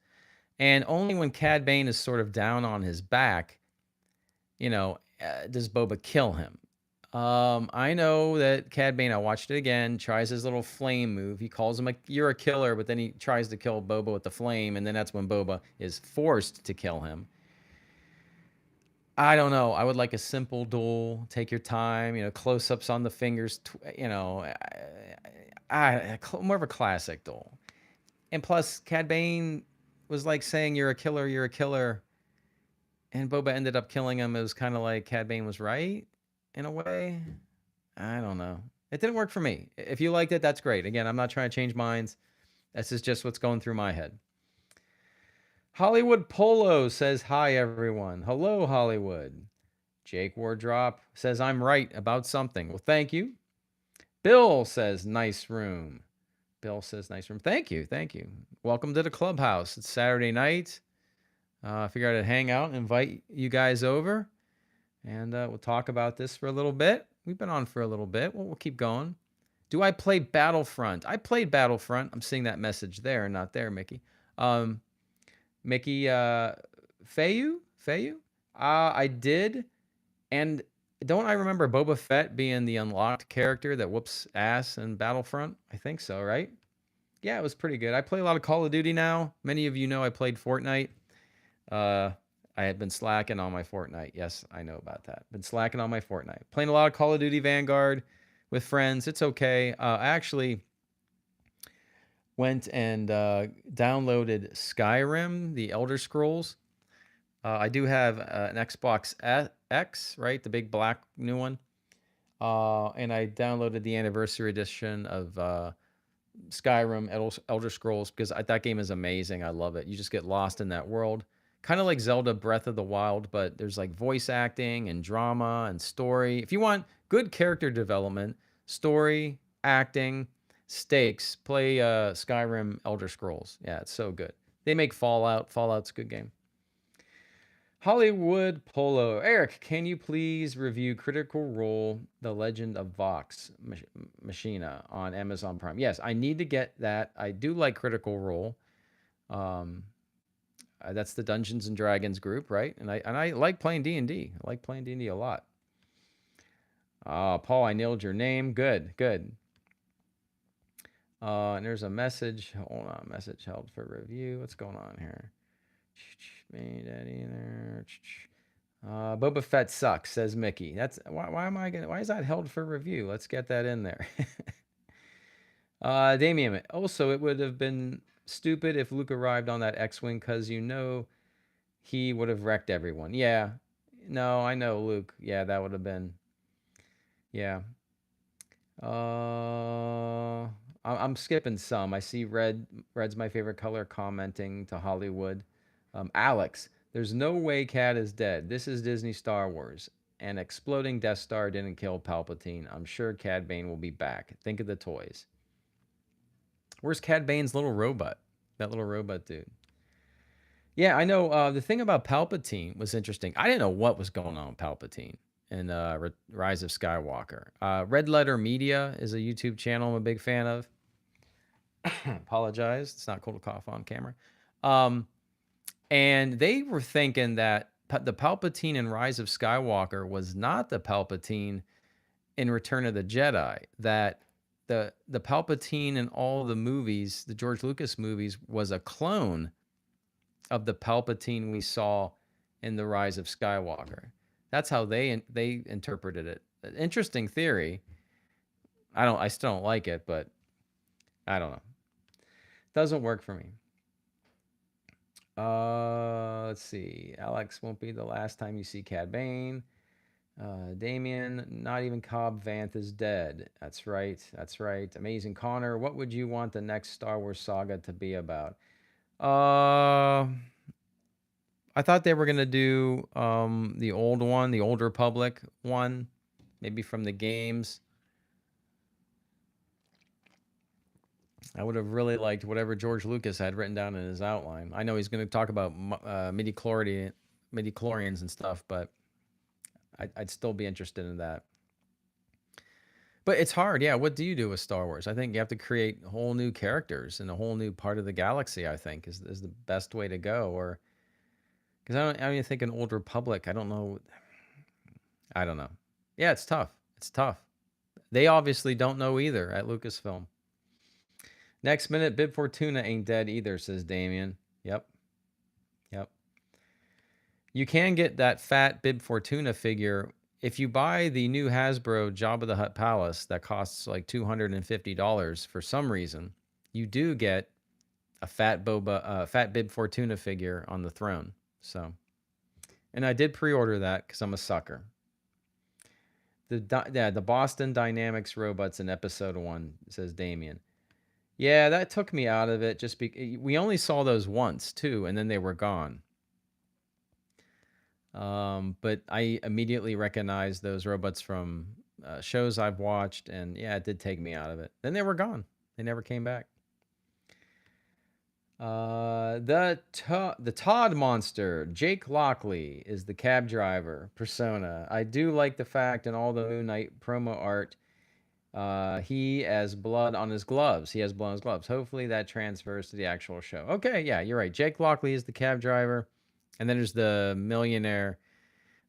And only when Cad Bane is sort of down on his back, does Boba kill him. I know that Cad Bane, I watched it again, tries his little flame move. He calls him you're a killer, but then he tries to kill Boba with the flame, and then that's when Boba is forced to kill him. I don't know. I would like a simple duel. Take your time, close-ups on the fingers, more of a classic duel. And plus, Cad Bane was like saying, you're a killer, and Boba ended up killing him. It was kind of like Cad Bane was right in a way. I don't know. It didn't work for me. If you liked it, that's great. Again, I'm not trying to change minds. This is just what's going through my head. Hollywood Polo says, hi, everyone. Hello, Hollywood. Jake Wardrop says, I'm right about something. Well, thank you. Bill says, nice room. Bill says, nice room. Thank you. Welcome to the clubhouse. It's Saturday night. I figured I'd hang out and invite you guys over. And we'll talk about this for a little bit. We've been on for a little bit. We'll keep going. Do I play Battlefront? I played Battlefront. I'm seeing that message there, not there, Mickey. Mickey Fayu? I did. And don't I remember Boba Fett being the unlocked character that whoops ass in Battlefront? I think so, right? Yeah, it was pretty good. I play a lot of Call of Duty now. Many of you know I played Fortnite. I had been slacking on my Fortnite. Yes, I know about that. Been slacking on my Fortnite. Playing a lot of Call of Duty Vanguard with friends. It's okay. I actually went and downloaded Skyrim, the Elder Scrolls. I do have an Xbox X, right? The big black new one. And I downloaded the anniversary edition of Skyrim, Elder Scrolls, because that game is amazing. I love it. You just get lost in that world. Kind of like Zelda Breath of the Wild, but there's like voice acting and drama and story. If you want good character development, story, acting, stakes, play Skyrim Elder Scrolls. Yeah, it's so good. They make Fallout. Fallout's a good game. Hollywood Polo. Eric, can you please review Critical Role, The Legend of Vox Machina on Amazon Prime? Yes, I need to get that. I do like Critical Role. That's the Dungeons and Dragons group, right? And I like playing D&D. I like playing D&D a lot. Paul, I nailed your name. Good. And there's a message. Hold on. Message held for review. What's going on here? Made that either. Boba Fett sucks, says Mickey. That's why is that held for review? Let's get that in there. Damien. Also, it would have been stupid if Luke arrived on that X-Wing because he would have wrecked everyone. Yeah. No, I know, Luke. Yeah, that would have been. Yeah. I'm skipping some. I see red's my favorite color commenting to Hollywood. Alex, there's no way Cad is dead. This is Disney Star Wars. An exploding Death Star didn't kill Palpatine. I'm sure Cad Bane will be back. Think of the toys. Where's Cad Bane's little robot? That little robot dude. Yeah, I know. The thing about Palpatine was interesting. I didn't know what was going on with Palpatine in Rise of Skywalker. Red Letter Media is a YouTube channel I'm a big fan of. Apologize. It's not cool to cough on camera. And they were thinking that the Palpatine in Rise of Skywalker was not the Palpatine in Return of the Jedi. That the Palpatine in all the movies, the George Lucas movies, was a clone of the Palpatine we saw in the Rise of Skywalker. That's how they interpreted it. Interesting theory. I still don't like it, but I don't know. Doesn't work for me. Let's see. Alex, won't be the last time you see Cad Bane. Damien, not even Cobb Vanth is dead. That's right. Amazing Connor, what would you want the next Star Wars saga to be about? I thought they were going to do the old one, the Old Republic one, maybe from the games. I would have really liked whatever George Lucas had written down in his outline. I know he's going to talk about midi-chlorians and stuff, but I'd still be interested in that. But it's hard. Yeah, what do you do with Star Wars? I think you have to create whole new characters and a whole new part of the galaxy, I think, is the best way to go. Or because I don't even think an Old Republic, I don't know. I don't know. Yeah, it's tough. It's tough. They obviously don't know either at Lucasfilm. Next minute, Bib Fortuna ain't dead either, says Damien. Yep. Yep. You can get that fat Bib Fortuna figure if you buy the new Hasbro Jabba the Hutt Palace that costs like $250 for some reason. You do get a fat Bib Fortuna figure on the throne. So, and I did pre-order that because I'm a sucker. The Boston Dynamics robots in episode 1, says Damien. Yeah, that took me out of it. We only saw those once too, and then they were gone. But I immediately recognized those robots from shows I've watched, and yeah, it did take me out of it. Then they were gone. They never came back. The Todd Monster, Jake Lockley, is the cab driver persona. I do like the fact in all the Moon Knight promo art, he has blood on his gloves. Hopefully that transfers to the actual show. Okay, yeah, you're right. Jake Lockley is the cab driver. And then there's the millionaire.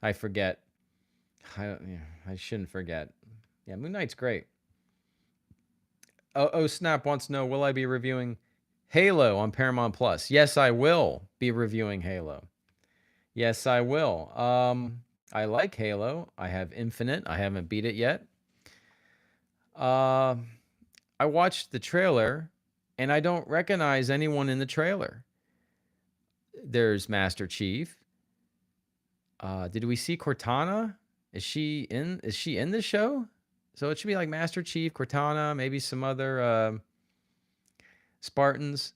I forget. I shouldn't forget. Yeah, Moon Knight's great. Oh, Snap wants to know, will I be reviewing Halo on Paramount Plus? Yes, I will be reviewing Halo. Yes, I will. I like Halo. I have Infinite. I haven't beat it yet. I watched the trailer, and I don't recognize anyone in the trailer. There's Master Chief. Did we see Cortana? Is she in the show? So it should be like Master Chief, Cortana, maybe some other Spartans.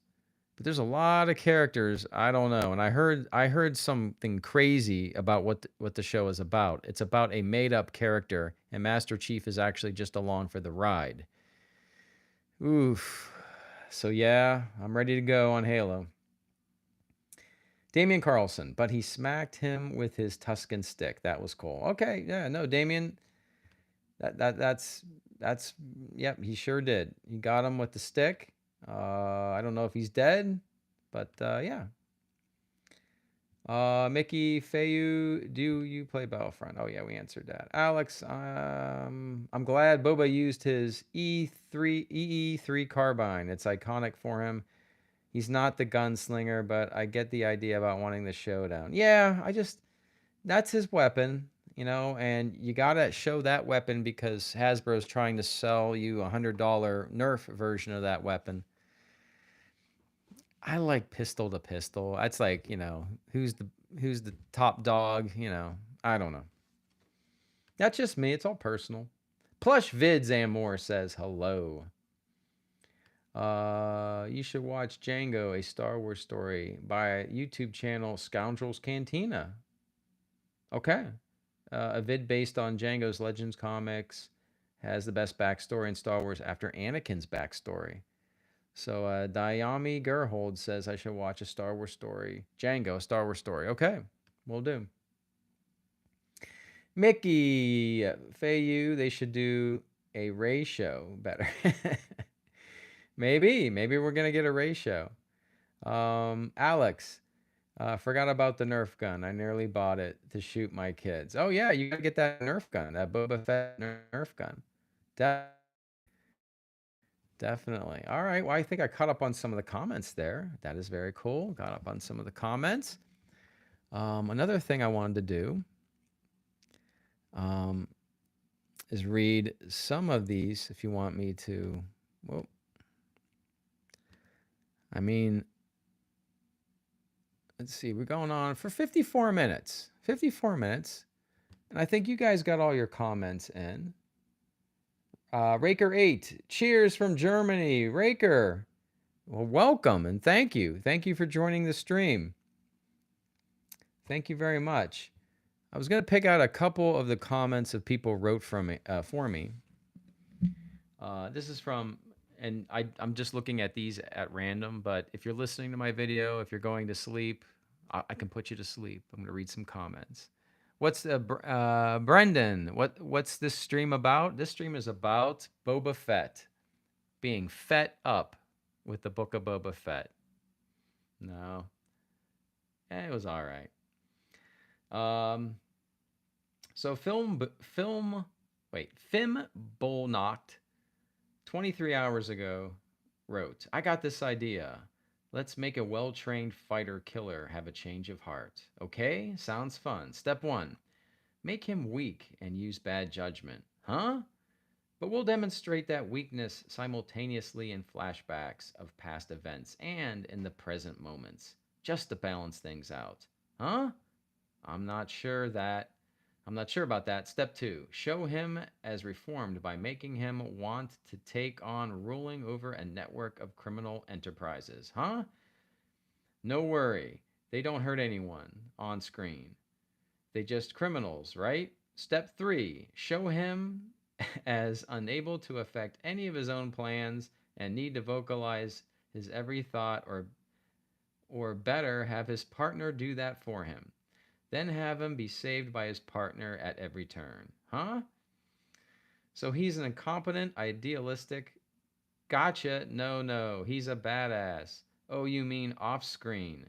But there's a lot of characters. I don't know. And I heard something crazy about what the show is about. It's about a made-up character, and Master Chief is actually just along for the ride. Oof. So yeah, I'm ready to go on Halo. Damien Carlson, but he smacked him with his Tuscan stick. That was cool. Okay, yeah, no, Damien, that's yep, he sure did. He got him with the stick. I don't know if he's dead, but yeah. Mickey Fayu, do you play Battlefront? Oh yeah, we answered that. Alex, I'm glad Boba used his EE3 carbine. It's iconic for him. He's not the gunslinger, but I get the idea about wanting the showdown. Yeah, that's his weapon, and you gotta show that weapon because Hasbro's trying to sell you $100 Nerf version of that weapon. I like pistol to pistol. That's like, who's the top dog, I don't know. That's just me. It's all personal. Plush Vids and more says hello. You should watch Django, a Star Wars story by YouTube channel Scoundrels Cantina. Okay. A vid based on Django's Legends comics has the best backstory in Star Wars after Anakin's backstory. So Dayami Gerhold says I should watch a Star Wars story. Django, a Star Wars story. Okay, we'll do. Mickey Fayu, they should do a Ray show better. Maybe we're gonna get a Ray show. Alex, forgot about the Nerf gun. I nearly bought it to shoot my kids. Oh yeah, you gotta get that Nerf gun, that Boba Fett Nerf gun. Definitely. All right. Well, I think I caught up on some of the comments there. That is very cool. Got up on some of the comments. Another thing I wanted to do is read some of these if you want me to. Well, I mean, let's see. We're going on for 54 minutes. 54 minutes. And I think you guys got all your comments in. Raker 8, cheers from Germany. Raker, well, welcome and thank you. Thank you for joining the stream. Thank you very much. I was going to pick out a couple of the comments that people wrote for me. This is from and I'm just looking at these at random, but if you're listening to my video, if you're going to sleep, I can put you to sleep. I'm going to read some comments. What's Brendan? What's this stream about? This stream is about Boba Fett being fed up with the book of Boba Fett. No, it was all right. So Fim Bolnocht 23 hours ago wrote, I got this idea. Let's make a well-trained fighter killer have a change of heart. Okay, sounds fun. Step 1, make him weak and use bad judgment. Huh? But we'll demonstrate that weakness simultaneously in flashbacks of past events and in the present moments, just to balance things out. Huh? I'm not sure about that. Step 2, show him as reformed by making him want to take on ruling over a network of criminal enterprises. Huh? No worry. They don't hurt anyone on screen. They just criminals, right? Step 3, show him as unable to affect any of his own plans and need to vocalize his every thought, or better, have his partner do that for him. Then have him be saved by his partner at every turn. Huh? So he's an incompetent, idealistic. Gotcha. No. He's a badass. Oh, you mean off screen.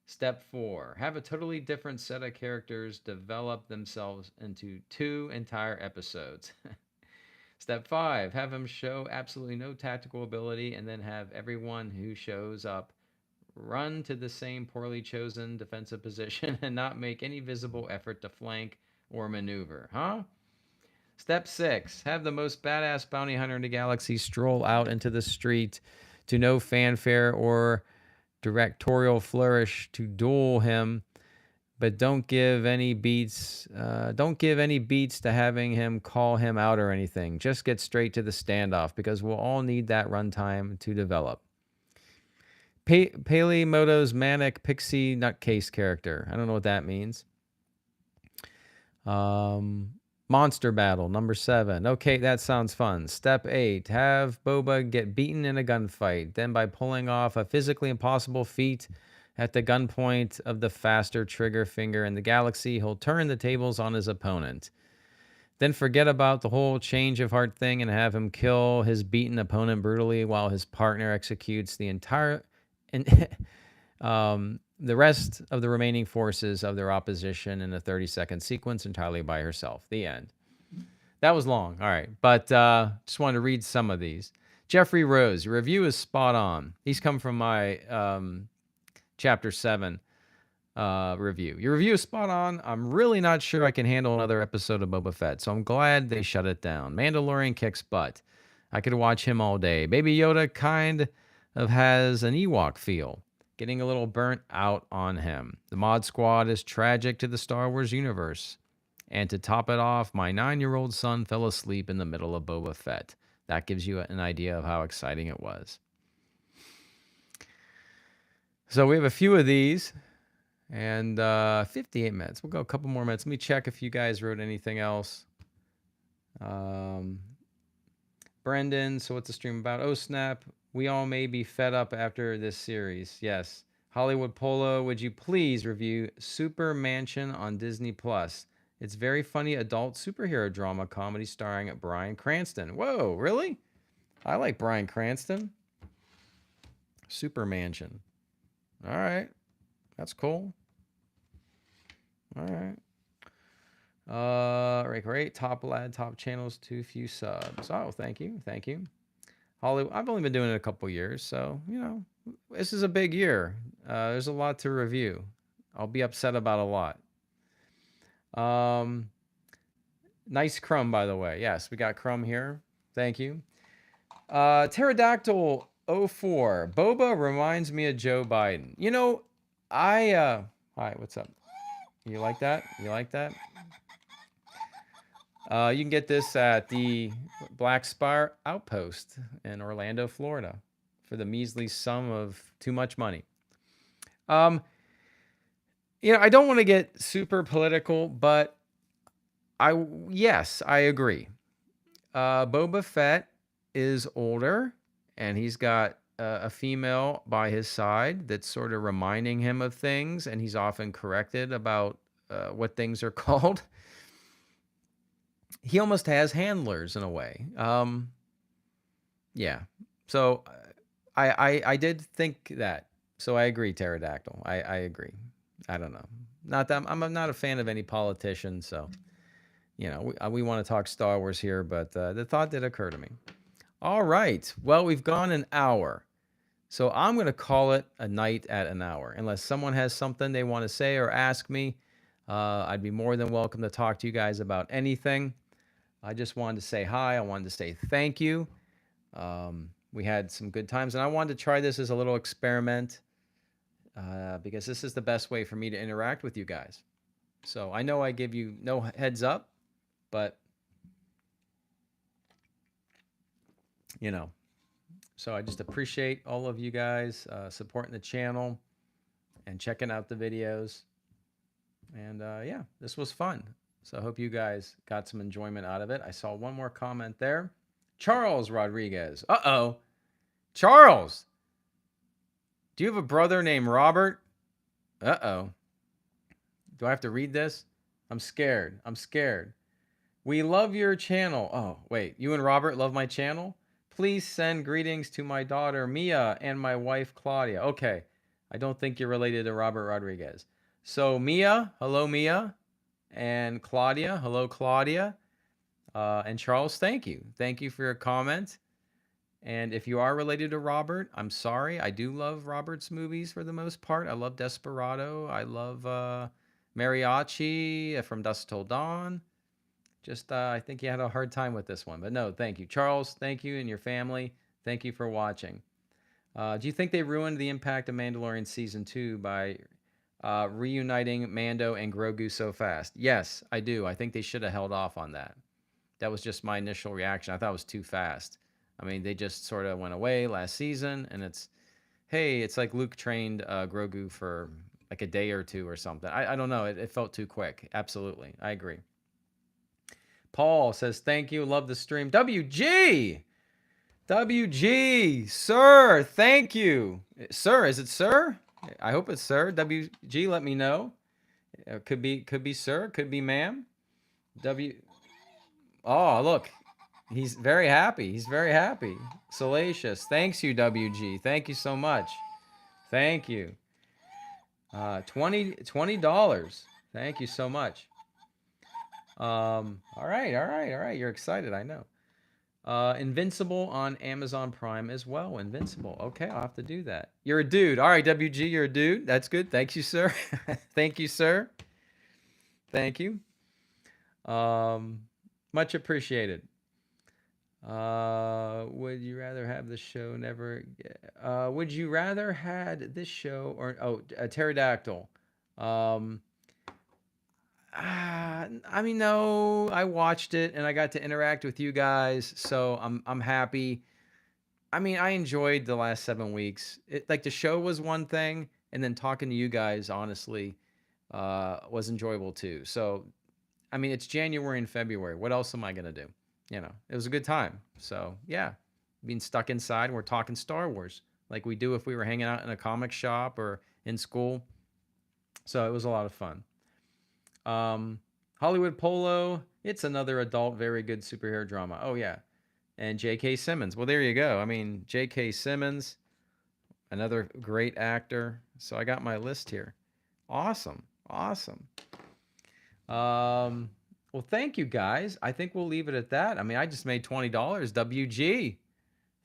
Step 4, have a totally different set of characters develop themselves into 2 entire episodes. Step 5, have him show absolutely no tactical ability and then have everyone who shows up run to the same poorly chosen defensive position and not make any visible effort to flank or maneuver. Huh? Step 6, have the most badass bounty hunter in the galaxy stroll out into the street to no fanfare or directorial flourish to duel him, but don't give any beats to having him call him out or anything. Just get straight to the standoff because we'll all need that runtime to develop. Palemoto's manic pixie nutcase character. I don't know what that means. Monster battle, number 7. Okay, that sounds fun. Step 8, have Boba get beaten in a gunfight. Then by pulling off a physically impossible feat at the gunpoint of the faster trigger finger in the galaxy, he'll turn the tables on his opponent. Then forget about the whole change of heart thing and have him kill his beaten opponent brutally while his partner executes the rest of the remaining forces of their opposition in a 30-second sequence entirely by herself. The end. That was long. All right. But just wanted to read some of these. Jeffrey Rose, your review is spot on. These come from my Chapter 7 review. Your review is spot on. I'm really not sure I can handle another episode of Boba Fett, so I'm glad they shut it down. Mandalorian kicks butt. I could watch him all day. Baby Yoda kind of has an Ewok feel. Getting a little burnt out on him. The Mod Squad is tragic to the Star Wars universe. And to top it off, my 9-year-old son fell asleep in the middle of Boba Fett. That gives you an idea of how exciting it was. So we have a few of these. And 58 minutes. We'll go a couple more minutes. Let me check if you guys wrote anything else. Brendan, so what's the stream about? Oh, snap. We all may be fed up after this series. Yes. Hollywood Polo, would you please review Super Mansion on Disney+. It's very funny adult superhero drama comedy starring Bryan Cranston. Whoa, really? I like Bryan Cranston. Super Mansion. All right. That's cool. All right. Great. Top lad, top channels, too few subs. Oh, thank you. Hollywood. I've only been doing it a couple years, so this is a big year. There's a lot to review. I'll be upset about a lot. Nice crumb, by the way. Yes, we got crumb here. Thank you. Pterodactyl 04. Boba reminds me of Joe Biden. Hi, what's up? You like that? You can get this at the Black Spire Outpost in Orlando, Florida, for the measly sum of too much money. I don't want to get super political, but yes, I agree. Boba Fett is older. and he's got a female by his side that's sort of reminding him of things, and he's often corrected about what things are called. He almost has handlers in a way. Yeah. So I did think that. So I agree, pterodactyl. I agree. I don't know. Not that I'm not a fan of any politician, so we want to talk Star Wars here, but the thought did occur to me. All right. Well, we've gone an hour. So I'm going to call it a night at an hour. Unless someone has something they want to say or ask me, I'd be more than welcome to talk to you guys about anything. I just wanted to say hi. I wanted to say thank you. We had some good times, and I wanted to try this as a little experiment because this is the best way for me to interact with you guys. So I know I give you no heads up, but so I just appreciate all of you guys supporting the channel and checking out the videos. And yeah, this was fun. So I hope you guys got some enjoyment out of it. I saw one more comment there. Charles Rodriguez. Uh-oh. Charles, do you have a brother named Robert? Uh-oh. Do I have to read this? I'm scared. We love your channel. Oh, wait. You and Robert love my channel? Please send greetings to my daughter, Mia, and my wife, Claudia. Okay. I don't think you're related to Robert Rodriguez. So, Mia, hello, Mia. And Claudia, hello, Claudia. And Charles, thank you. Thank you for your comment. And if you are related to Robert, I'm sorry. I do love Robert's movies for the most part. I love Desperado. I love Mariachi from Dusk Till Dawn. Just, I think you had a hard time with this one. But no, thank you. Charles, thank you, and your family. Thank you for watching. Do you think they ruined the impact of Mandalorian Season 2 by reuniting Mando and Grogu so fast? Yes, I do. I think they should have held off on that. That was just my initial reaction. I thought it was too fast. I mean, they just sort of went away last season, and it's like Luke trained Grogu for like a day or two or something. I don't know. It felt too quick. Absolutely. I agree. Paul says, thank you. Love the stream. WG, sir. Thank you. Sir, is it sir? I hope it's sir. WG, let me know. Could be sir. Could be ma'am. Oh, look. He's very happy. Salacious. Thanks you, WG. Thank you so much. Thank you. $20. Thank you so much. All right. You're excited, I know. Invincible on Amazon Prime as well. Invincible. Okay, I'll have to do that. You're a dude. All right, WG, you're a dude. That's good. Thank you, sir. Thank you, sir. Thank you. Much appreciated. Would you rather have the show never? Would you rather had this show or a pterodactyl? I mean, no. I watched it and I got to interact with you guys, so I'm happy. I mean, I enjoyed the last 7 weeks. Like the show was one thing, and then talking to you guys, honestly, was enjoyable too. So, I mean, it's January and February. What else am I gonna do? It was a good time. So yeah, being stuck inside, we're talking Star Wars like we do if we were hanging out in a comic shop or in school. So it was a lot of fun. Hollywood Polo, it's another adult, very good superhero drama. Oh yeah. And J.K. Simmons. Well, there you go. I mean, J.K. Simmons, another great actor. So I got my list here. Awesome. Well, thank you guys. I think we'll leave it at that. I mean, I just made $20. WG.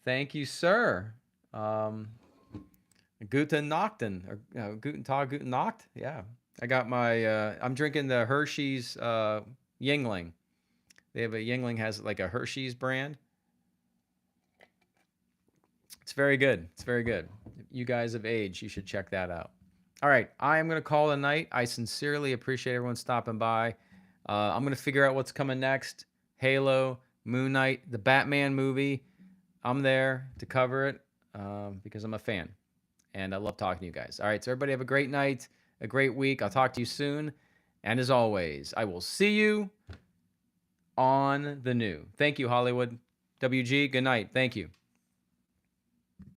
Thank you, sir. Guten Nachten. Or, Guten Tag, Guten Nacht. Yeah. I got my, I'm drinking the Hershey's Yingling. They have Yingling has like a Hershey's brand. It's very good. You guys of age, you should check that out. All right. I am going to call it a night. I sincerely appreciate everyone stopping by. I'm going to figure out what's coming next. Halo, Moon Knight, the Batman movie. I'm there to cover it because I'm a fan. And I love talking to you guys. All right, so everybody have a great night, a great week. I'll talk to you soon. And as always, I will see you on the new. Thank you, Hollywood. WG, good night. Thank you.